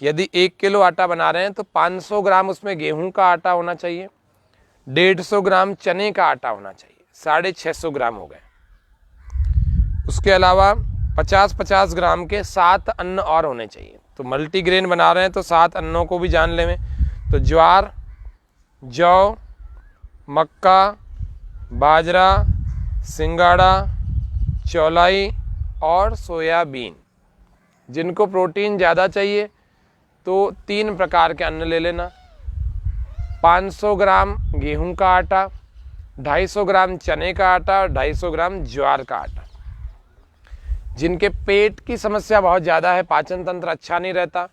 यदि 1 किलो आटा बना रहे हैं तो 500 ग्राम उसमें गेहूं का आटा होना चाहिए, 150 ग्राम चने का आटा होना चाहिए, 650 ग्राम हो गए। उसके अलावा 50-50 ग्राम के 7 अन्न और होने चाहिए। तो मल्टीग्रेन बना रहे हैं तो 7 अन्नों को भी जान लें। तो ज्वार, जौ, मक्का, बाजरा, सिंगाड़ा, चौलाई और सोयाबीन। जिनको प्रोटीन ज़्यादा चाहिए तो 3 प्रकार के अन्न ले लेना, 500 ग्राम गेहूं का आटा, 250 ग्राम चने का आटा और 250 ग्राम ज्वार का आटा। जिनके पेट की समस्या बहुत ज़्यादा है, पाचन तंत्र अच्छा नहीं रहता,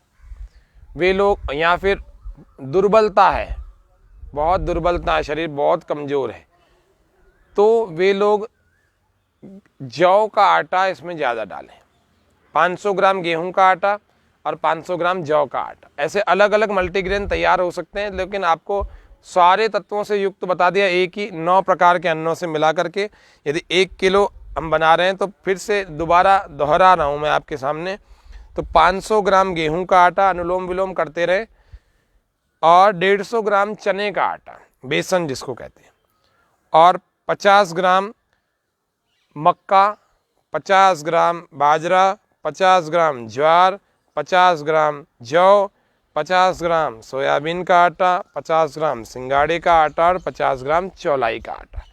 वे लोग, या फिर दुर्बलता है, बहुत दुर्बलता है, शरीर बहुत कमज़ोर है, तो वे लोग जौ का आटा इसमें ज़्यादा डालें। 500 ग्राम गेहूं का आटा और 500 ग्राम जौ का आटा। ऐसे अलग अलग मल्टीग्रेन तैयार हो सकते हैं, लेकिन आपको सारे तत्वों से युक्त बता दिया, एक ही 9 प्रकार के अन्नों से मिला करके। यदि 1 किलो हम बना रहे हैं तो फिर से दोबारा दोहरा रहा हूँ मैं आपके सामने। तो 500 ग्राम गेहूं का आटा, अनुलोम विलोम करते रहे, और 150 ग्राम चने का आटा, बेसन जिसको कहते हैं, और 50 ग्राम मक्का, 50 ग्राम बाजरा, 50 ग्राम ज्वार, 50 ग्राम जौ, 50 ग्राम सोयाबीन का आटा, 50 ग्राम सिंगाड़े का आटा और 50 ग्राम चौलाई का आटा।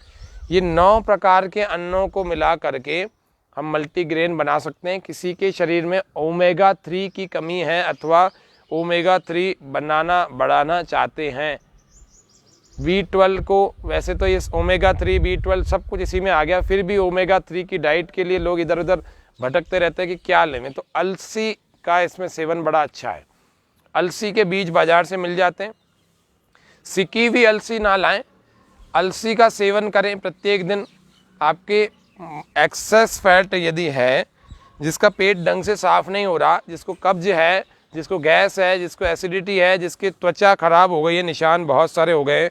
ये 9 प्रकार के अन्नों को मिला करके हम मल्टीग्रेन बना सकते हैं। किसी के शरीर में ओमेगा 3 की कमी है अथवा ओमेगा 3 बढ़ाना चाहते हैं, B12 को, वैसे तो ये ओमेगा 3 B12 सब कुछ इसी में आ गया, फिर भी ओमेगा 3 की डाइट के लिए लोग इधर उधर भटकते रहते हैं कि क्या लें। तो अलसी का इसमें सेवन बड़ा अच्छा है। अलसी के बीज बाजार से मिल जाते हैं, सिकी हुई अलसी ना लाएं, अलसी का सेवन करें प्रत्येक दिन। आपके एक्सेस फैट यदि है, जिसका पेट ढंग से साफ नहीं हो रहा, जिसको कब्ज है, जिसको गैस है, जिसको एसिडिटी है, जिसकी त्वचा खराब हो गई है, निशान बहुत सारे हो गए,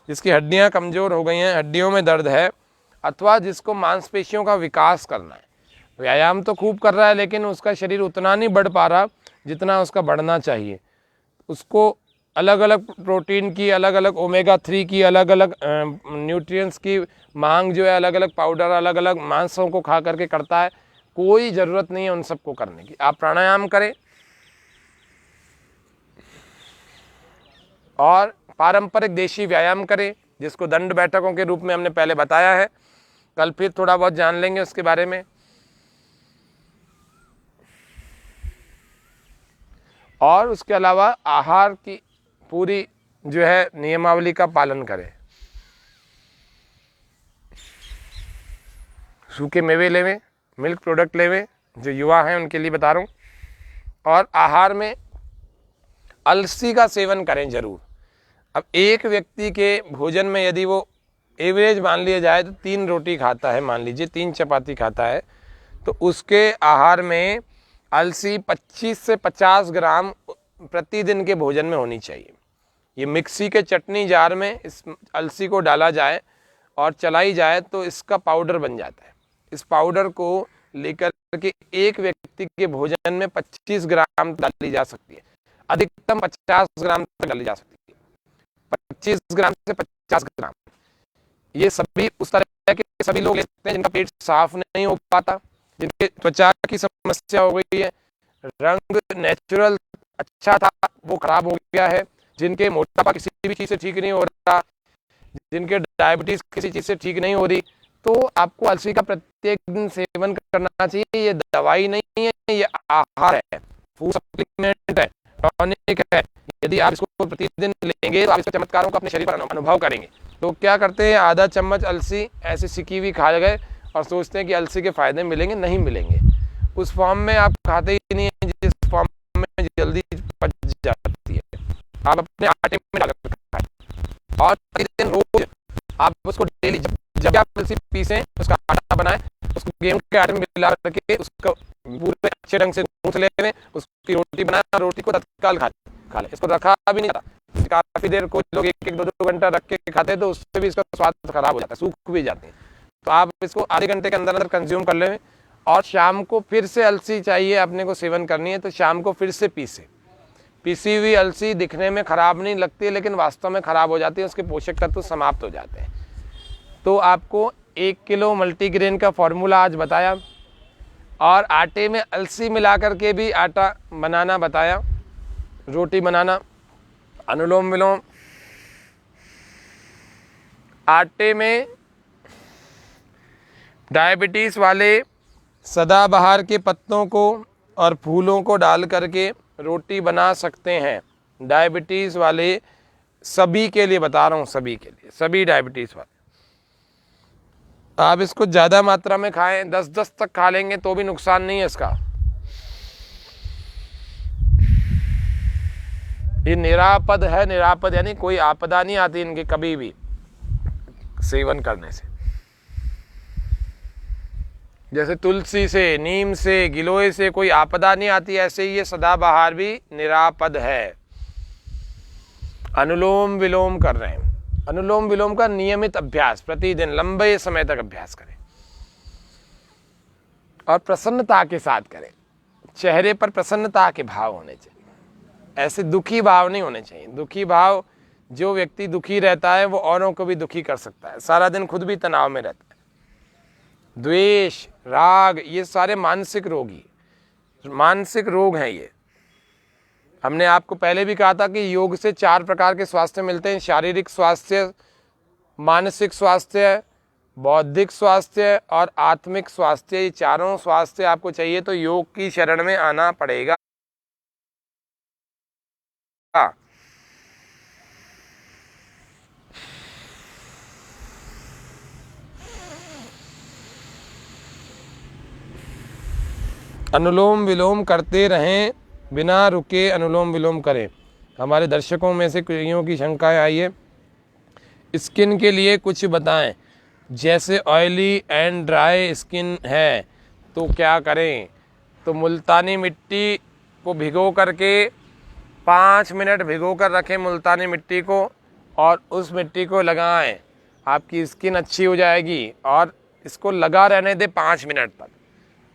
जिसकी हड्डियां कमज़ोर हो गई हैं, हड्डियों में दर्द है, अथवा जिसको मांसपेशियों का विकास करना है, व्यायाम तो खूब कर रहा है लेकिन उसका शरीर उतना नहीं बढ़ पा रहा जितना उसका बढ़ना चाहिए, उसको अलग अलग प्रोटीन की, अलग अलग ओमेगा 3 की, अलग अलग न्यूट्रिएंट्स की मांग जो है, अलग अलग पाउडर, अलग अलग मांसों को खा करके करता है। कोई ज़रूरत नहीं है उन सबको करने की। आप प्राणायाम करें और पारंपरिक देशी व्यायाम करें, जिसको दंड बैठकों के रूप में हमने पहले बताया है। कल फिर थोड़ा बहुत जान लेंगे उसके बारे में। और उसके अलावा आहार की पूरी जो है नियमावली का पालन करें। सूखे मेवे लेवें, मिल्क प्रोडक्ट लेवें, जो युवा हैं उनके लिए बता रहा हूँ। और आहार में अलसी का सेवन करें जरूर। अब एक व्यक्ति के भोजन में यदि वो एवरेज मान लिया जाए तो 3 रोटी खाता है, मान लीजिए 3 चपाती खाता है, तो उसके आहार में अलसी 25 से 50 ग्राम प्रतिदिन के भोजन में होनी चाहिए। ये मिक्सी के चटनी जार में इस अलसी को डाला जाए और चलाई जाए तो इसका पाउडर बन जाता है। इस पाउडर को लेकर के एक व्यक्ति के भोजन में 25 ग्राम डाली जा सकती है, अधिकतम 50 ग्राम तक डाली जा सकती है, 25 ग्राम से 50 ग्राम। ये सभी उस तरह के सभी लोग लेते हैं जिनका पेट साफ नहीं हो पाता, जिनके त्वचा की समस्या हो गई है, रंग नेचुरल अच्छा था वो खराब हो गया है, जिनके मोटापा किसी भी चीज से ठीक नहीं हो रहा, जिनके डायबिटीज किसी चीज से ठीक नहीं हो रही, तो आपको अलसी का प्रत्येक दिन सेवन करना चाहिए। ये दवाई नहीं है, ये आहार है, फूड सप्लीमेंट है, टॉनिक है। यदि आप इसको प्रतिदिन लेंगे तो आप इसके चमत्कारों को अपने शरीर पर अनुभव करेंगे। तो क्या करते हैं, आधा चम्मच अलसी ऐसे सिकी हुई खा गए और सोचते हैं कि अलसी के फायदे मिलेंगे, नहीं मिलेंगे। उस फॉर्म में आप खाते ही नहीं है जिस फॉर्म में जल्दी पच जाती है। आप अपने आटे में डालकर खाएं और प्रतिदिन रोज आप उसको डेली जब आप अलसी पीसें उसका आटा बनाएं, उसको गेहूं के आटे में मिला करके उसको पूरे अच्छे ढंग से गूंथ लें, उसकी रोटी बनाएं, रोटी को तत्काल खा लें। इसको रखा भी नहीं जाता, काफी देर को लोग 1-2 घंटा रख के खाते हैं तो उससे भी इसका स्वाद खराब हो जाता है, सूख भी जाते हैं। तो आप इसको आधे घंटे के अंदर कंज्यूम कर लें और शाम को फिर से अलसी चाहिए अपने को सेवन करनी है तो शाम को फिर से पीसी हुई अलसी दिखने में खराब नहीं लगती है लेकिन वास्तव में खराब हो जाती है, उसके पोषक तत्व समाप्त हो जाते हैं। तो आपको 1 किलो मल्टीग्रेन का फॉर्मूला आज बताया और आटे में अलसी मिला करके भी आटा बनाना बताया, रोटी बनाना, अनुलोम विलोम। आटे में डायबिटीज वाले सदाबहार के पत्तों को और फूलों को डाल करके रोटी बना सकते हैं। डायबिटीज वाले सभी के लिए बता रहा हूँ, सभी के लिए, सभी डायबिटीज वाले। आप इसको ज़्यादा मात्रा में खाएं, 10-10 तक खा लेंगे तो भी नुकसान नहीं है इसका। ये निरापद है, निरापद यानी कोई आपदा नहीं आती इनके कभी भी सेवन करने से। जैसे तुलसी से, नीम से, गिलोय से कोई आपदा नहीं आती, ऐसे ही ये सदाबहार भी निरापद है। अनुलोम विलोम कर रहे हैं, अनुलोम विलोम का नियमित अभ्यास, प्रतिदिन लंबे समय तक अभ्यास करें और प्रसन्नता के साथ करें। चेहरे पर प्रसन्नता के भाव होने चाहिए, ऐसे दुखी भाव नहीं होने चाहिए। दुखी भाव, जो व्यक्ति दुखी रहता है वो औरों को भी दुखी कर सकता है, सारा दिन खुद भी तनाव में रहता है। द्वेष, राग, ये सारे मानसिक रोग हैं। ये हमने आपको पहले भी कहा था कि योग से 4 प्रकार के स्वास्थ्य मिलते हैं, शारीरिक स्वास्थ्य, मानसिक स्वास्थ्य, बौद्धिक स्वास्थ्य और आत्मिक स्वास्थ्य। ये चारों स्वास्थ्य आपको चाहिए तो योग की शरण में आना पड़ेगा। अनुलोम विलोम करते रहें, बिना रुके अनुलोम विलोम करें। हमारे दर्शकों में से कईयों की शंकाएं आई है, स्किन के लिए कुछ बताएं। जैसे ऑयली एंड ड्राई स्किन है तो क्या करें? तो मुल्तानी मिट्टी को भिगो करके 5 मिनट भिगो कर रखें मुल्तानी मिट्टी को और उस मिट्टी को लगाएं, आपकी स्किन अच्छी हो जाएगी। और इसको लगा रहने दें 5 मिनट तक।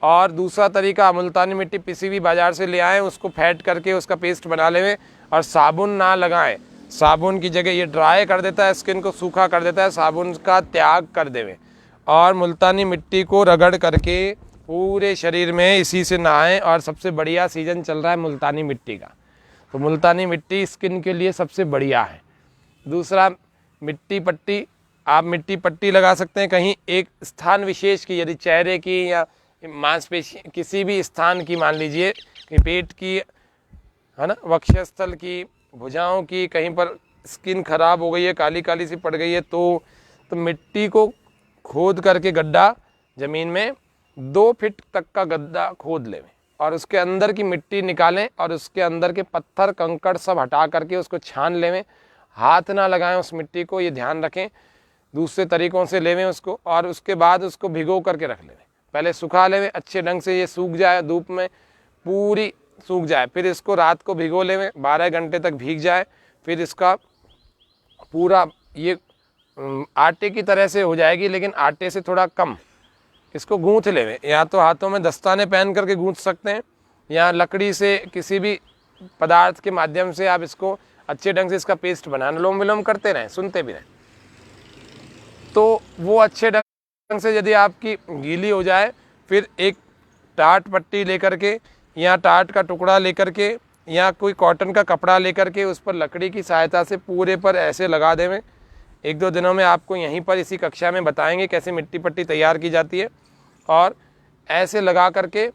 और दूसरा तरीका, मुल्तानी मिट्टी पिसी हुई बाज़ार से ले आएँ, उसको फेंट करके उसका पेस्ट बना लें और साबुन ना लगाएं। साबुन की जगह ये ड्राई कर देता है, स्किन को सूखा कर देता है, साबुन का त्याग कर देवें। और मुल्तानी मिट्टी को रगड़ करके पूरे शरीर में इसी से नहाएं। और सबसे बढ़िया सीज़न चल रहा है मुल्तानी मिट्टी का, तो मुल्तानी मिट्टी स्किन के लिए सबसे बढ़िया है। दूसरा, मिट्टी पट्टी, आप मिट्टी पट्टी लगा सकते हैं कहीं एक स्थान विशेष की, यदि चेहरे की या मांसपेशी किसी भी स्थान की, मान लीजिए कि पेट की है ना, वक्षस्थल की, भुजाओं की, कहीं पर स्किन खराब हो गई है, काली काली सी पड़ गई है, तो मिट्टी को खोद करके गड्ढा ज़मीन में 2 फीट तक का गड्ढा खोद लें और उसके अंदर की मिट्टी निकालें और उसके अंदर के पत्थर कंकड़ सब हटा करके उसको छान लेवें। हाथ ना लगाएं उस मिट्टी को, ये ध्यान रखें। दूसरे तरीक़ों से लेवें उसको और उसके बाद उसको भिगो करके रख लेवें। पहले सुखा लेवें अच्छे ढंग से, ये सूख जाए, धूप में पूरी सूख जाए। फिर इसको रात को भिगो लेवें, 12 घंटे तक भीग जाए। फिर इसका पूरा ये आटे की तरह से हो जाएगी, लेकिन आटे से थोड़ा कम। इसको गूँथ लेवें, या तो हाथों में दस्ताने पहन करके गूँथ सकते हैं, या लकड़ी से किसी भी पदार्थ के माध्यम से आप इसको अच्छे ढंग से इसका पेस्ट बनाएं। अनुलोम विलोम करते रहें, सुनते भी रहें। तो वो अच्छे ढंग से यदि आपकी गीली हो जाए, फिर एक टाट पट्टी लेकर के या टाट का टुकड़ा लेकर के या कोई कॉटन का कपड़ा लेकर के उस पर लकड़ी की सहायता से पूरे पर ऐसे लगा देवें। 1-2 दिनों में आपको यहीं पर इसी कक्षा में बताएंगे कैसे मिट्टी पट्टी तैयार की जाती है। और ऐसे लगा करके,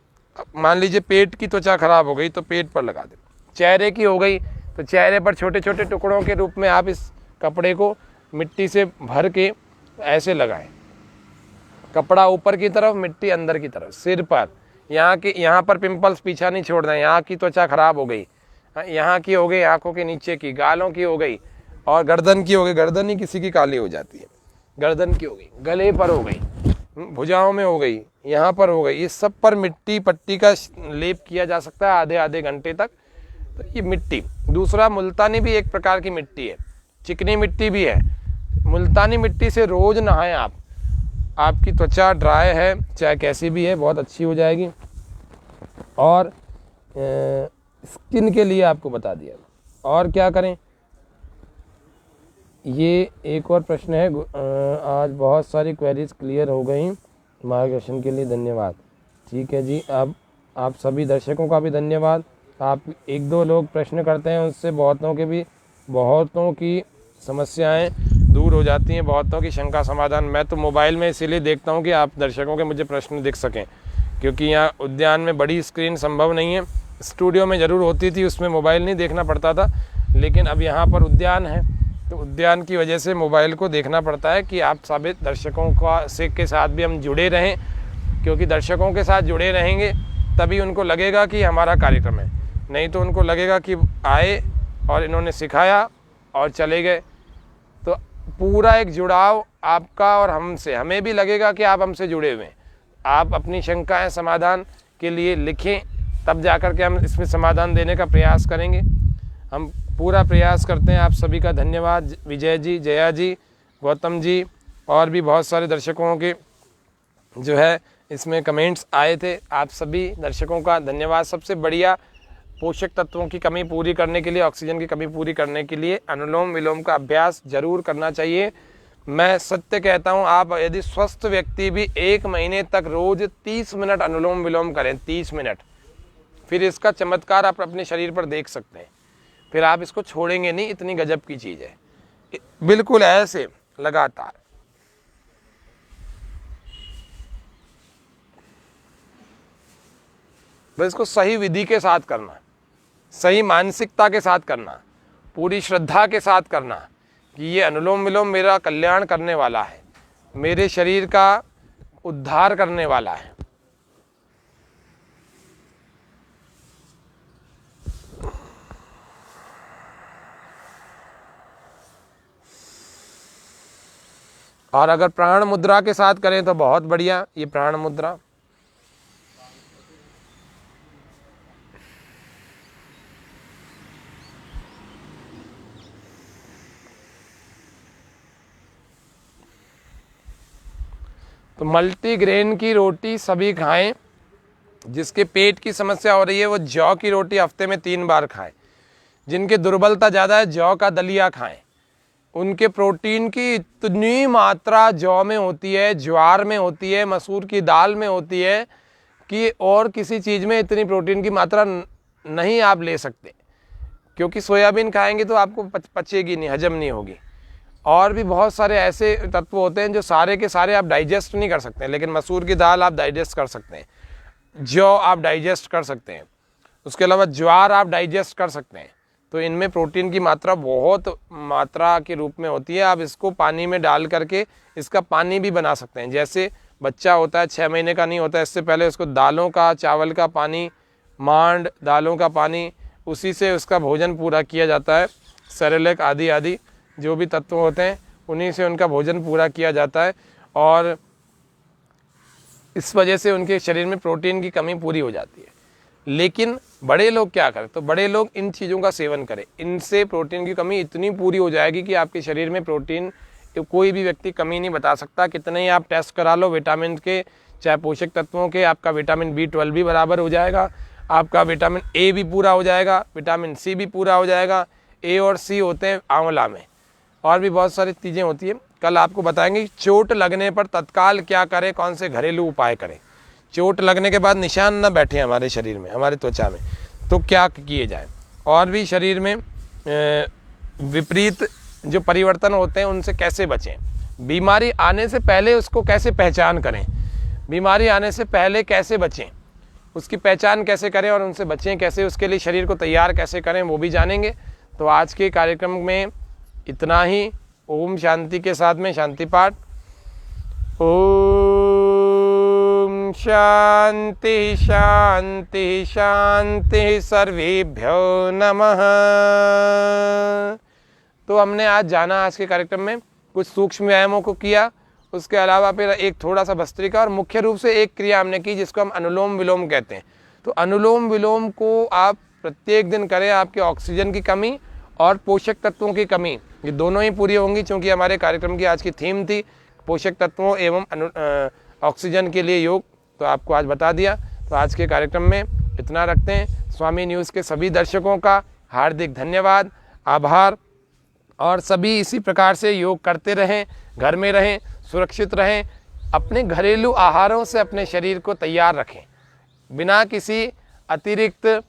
मान लीजिए पेट की त्वचा खराब हो गई तो पेट पर लगा दें, चेहरे की हो गई तो चेहरे पर छोटे छोटे टुकड़ों के रूप में आप इस कपड़े को मिट्टी से भर के ऐसे लगाएं। कपड़ा ऊपर की तरफ, मिट्टी अंदर की तरफ। सिर पर, यहाँ पर पिंपल्स पीछा नहीं छोड़ दें, यहाँ की त्वचा खराब हो गई, यहाँ की हो गई, आँखों के नीचे की, गालों की हो गई, और गर्दन की हो गई। गर्दन ही किसी की काली हो जाती है, गर्दन की हो गई, गले पर हो गई, भुजाओं में हो गई, यहाँ पर हो गई। इस सब पर मिट्टी पट्टी का लेप किया जा सकता है आधे घंटे तक। तो ये मिट्टी। दूसरा, मुल्तानी भी एक प्रकार की मिट्टी है, चिकनी मिट्टी भी है। मुल्तानी मिट्टी से रोज़ नहाएं आप, आपकी त्वचा ड्राई है चाहे कैसी भी है बहुत अच्छी हो जाएगी। और स्किन के लिए आपको बता दिया। और क्या करें, ये एक और प्रश्न है। आज बहुत सारी क्वेरीज क्लियर हो गई, मार्गदर्शन के लिए धन्यवाद। ठीक है जी, अब आप सभी दर्शकों का भी धन्यवाद। आप 1-2 लोग प्रश्न करते हैं, उससे बहुतों की समस्याएं दूर हो जाती हैं, बहुतों की शंका समाधान। मैं तो मोबाइल में इसीलिए देखता हूं कि आप दर्शकों के मुझे प्रश्न दिख सकें, क्योंकि यहाँ उद्यान में बड़ी स्क्रीन संभव नहीं है। स्टूडियो में ज़रूर होती थी, उसमें मोबाइल नहीं देखना पड़ता था, लेकिन अब यहाँ पर उद्यान है तो उद्यान की वजह से मोबाइल को देखना पड़ता है कि आप सभी दर्शकों के साथ भी हम जुड़े रहें, क्योंकि दर्शकों के साथ जुड़े रहेंगे तभी उनको लगेगा कि हमारा कार्यक्रम है। नहीं तो उनको लगेगा कि आए और इन्होंने सिखाया और चले गए। तो पूरा एक जुड़ाव आपका और हमसे, हमें भी लगेगा कि आप हमसे जुड़े हुए हैं। आप अपनी शंकाएं समाधान के लिए लिखें, तब जाकर के हम इसमें समाधान देने का प्रयास करेंगे। हम पूरा प्रयास करते हैं। आप सभी का धन्यवाद। विजय जी, जया जी, गौतम जी और भी बहुत सारे दर्शकों के जो है इसमें कमेंट्स आए थे। आप सभी दर्शकों का धन्यवाद। सबसे बढ़िया पोषक तत्वों की कमी पूरी करने के लिए, ऑक्सीजन की कमी पूरी करने के लिए अनुलोम विलोम का अभ्यास जरूर करना चाहिए। मैं सत्य कहता हूँ, आप यदि स्वस्थ व्यक्ति भी 1 महीने तक रोज 30 मिनट अनुलोम विलोम करें, 30 मिनट, फिर इसका चमत्कार आप अपने शरीर पर देख सकते हैं। फिर आप इसको छोड़ेंगे नहीं, इतनी गजब की चीज़ है। बिल्कुल ऐसे लगातार। बस इसको सही विधि के साथ करना, सही मानसिकता के साथ करना, पूरी श्रद्धा के साथ करना कि ये अनुलोम विलोम मेरा कल्याण करने वाला है, मेरे शरीर का उद्धार करने वाला है। और अगर प्राण मुद्रा के साथ करें तो बहुत बढ़िया। ये प्राण मुद्रा तो मल्टीग्रेन की रोटी सभी खाएं। जिसके पेट की समस्या हो रही है वो जौ की रोटी हफ्ते में 3 बार खाएं। जिनके दुर्बलता ज़्यादा है जौ का दलिया खाएं। उनके प्रोटीन की इतनी मात्रा जौ में होती है, ज्वार में होती है, मसूर की दाल में होती है कि और किसी चीज़ में इतनी प्रोटीन की मात्रा नहीं आप ले सकते। क्योंकि सोयाबीन खाएंगे तो आपको पचेगी नहीं, हजम नहीं होगी। और भी बहुत सारे ऐसे तत्व होते हैं जो सारे के सारे आप डाइजेस्ट नहीं कर सकते, लेकिन मसूर की दाल आप डाइजेस्ट कर सकते हैं, जौ आप डाइजेस्ट कर सकते हैं, उसके अलावा ज्वार आप डाइजेस्ट कर सकते हैं। तो इनमें प्रोटीन की मात्रा बहुत मात्रा के रूप में होती है। आप इसको पानी में डाल करके इसका पानी भी बना सकते हैं। जैसे बच्चा होता है 6 महीने का नहीं होता, इससे पहले उसको दालों का, चावल का पानी मांड, दालों का पानी, उसी से उसका भोजन पूरा किया जाता है। सेरेलैक आदि आदि जो भी तत्व होते हैं उन्हीं से उनका भोजन पूरा किया जाता है, और इस वजह से उनके शरीर में प्रोटीन की कमी पूरी हो जाती है। लेकिन बड़े लोग क्या करें, तो बड़े लोग इन चीज़ों का सेवन करें, इनसे प्रोटीन की कमी इतनी पूरी हो जाएगी कि आपके शरीर में प्रोटीन कोई भी व्यक्ति कमी नहीं बता सकता। कितने ही आप टेस्ट करा लो विटामिन के, चाहे पोषक तत्वों के, आपका विटामिन B12 भी बराबर हो जाएगा, आपका विटामिन A भी पूरा हो जाएगा, विटामिन C भी पूरा हो जाएगा। A और C होते हैं आंवला में, और भी बहुत सारी चीज़ें होती हैं। कल आपको बताएंगे चोट लगने पर तत्काल क्या करें, कौन से घरेलू उपाय करें। चोट लगने के बाद निशान न बैठे हमारे शरीर में, हमारे त्वचा में, तो क्या किए जाए। और भी शरीर में विपरीत जो परिवर्तन होते हैं उनसे कैसे बचें, बीमारी आने से पहले उसको कैसे पहचान करें, बीमारी आने से पहले कैसे बचें, उसकी पहचान कैसे करें और उनसे बचें कैसे, उसके लिए शरीर को तैयार कैसे करें, वो भी जानेंगे। तो आज के कार्यक्रम में इतना ही। ओम शांति के साथ में शांति पाठ। ओम शांति शांति शांति, सर्वेभ्यो नमः। तो हमने आज जाना, आज के कार्यक्रम में कुछ सूक्ष्म व्यायामों को किया, उसके अलावा फिर एक थोड़ा सा भस्त्रिका, और मुख्य रूप से एक क्रिया हमने की जिसको हम अनुलोम विलोम कहते हैं। तो अनुलोम विलोम को आप प्रत्येक दिन करें, आपके ऑक्सीजन की कमी और पोषक तत्वों की कमी ये दोनों ही पूरी होंगी। क्योंकि हमारे कार्यक्रम की आज की थीम थी पोषक तत्वों एवं ऑक्सीजन के लिए योग, तो आपको आज बता दिया। तो आज के कार्यक्रम में इतना रखते हैं। स्वामी न्यूज़ के सभी दर्शकों का हार्दिक धन्यवाद, आभार, और सभी इसी प्रकार से योग करते रहें, घर में रहें, सुरक्षित रहें, अपने घरेलू आहारों से अपने शरीर को तैयार रखें, बिना किसी अतिरिक्त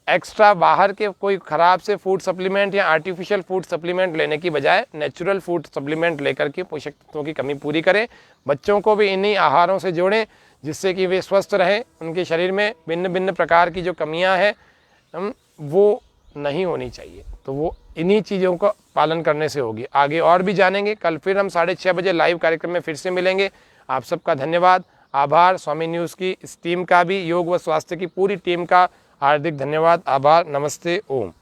एक्स्ट्रा बाहर के कोई ख़राब से फूड सप्लीमेंट या आर्टिफिशियल फूड सप्लीमेंट लेने की बजाय नेचुरल फूड सप्लीमेंट लेकर के पोषक तत्वों की कमी पूरी करें। बच्चों को भी इन्हीं आहारों से जोड़ें जिससे कि वे स्वस्थ रहें, उनके शरीर में भिन्न भिन्न प्रकार की जो कमियां हैं वो नहीं होनी चाहिए। तो वो इन्हीं चीज़ों का पालन करने से होगी। आगे और भी जानेंगे। कल फिर हम 6:30 बजे लाइव कार्यक्रम में फिर से मिलेंगे। आप सबका धन्यवाद, आभार। स्वामी न्यूज़ की इस टीम का भी, योग व स्वास्थ्य की पूरी टीम का हार्दिक धन्यवाद, आभार, नमस्ते, ओम।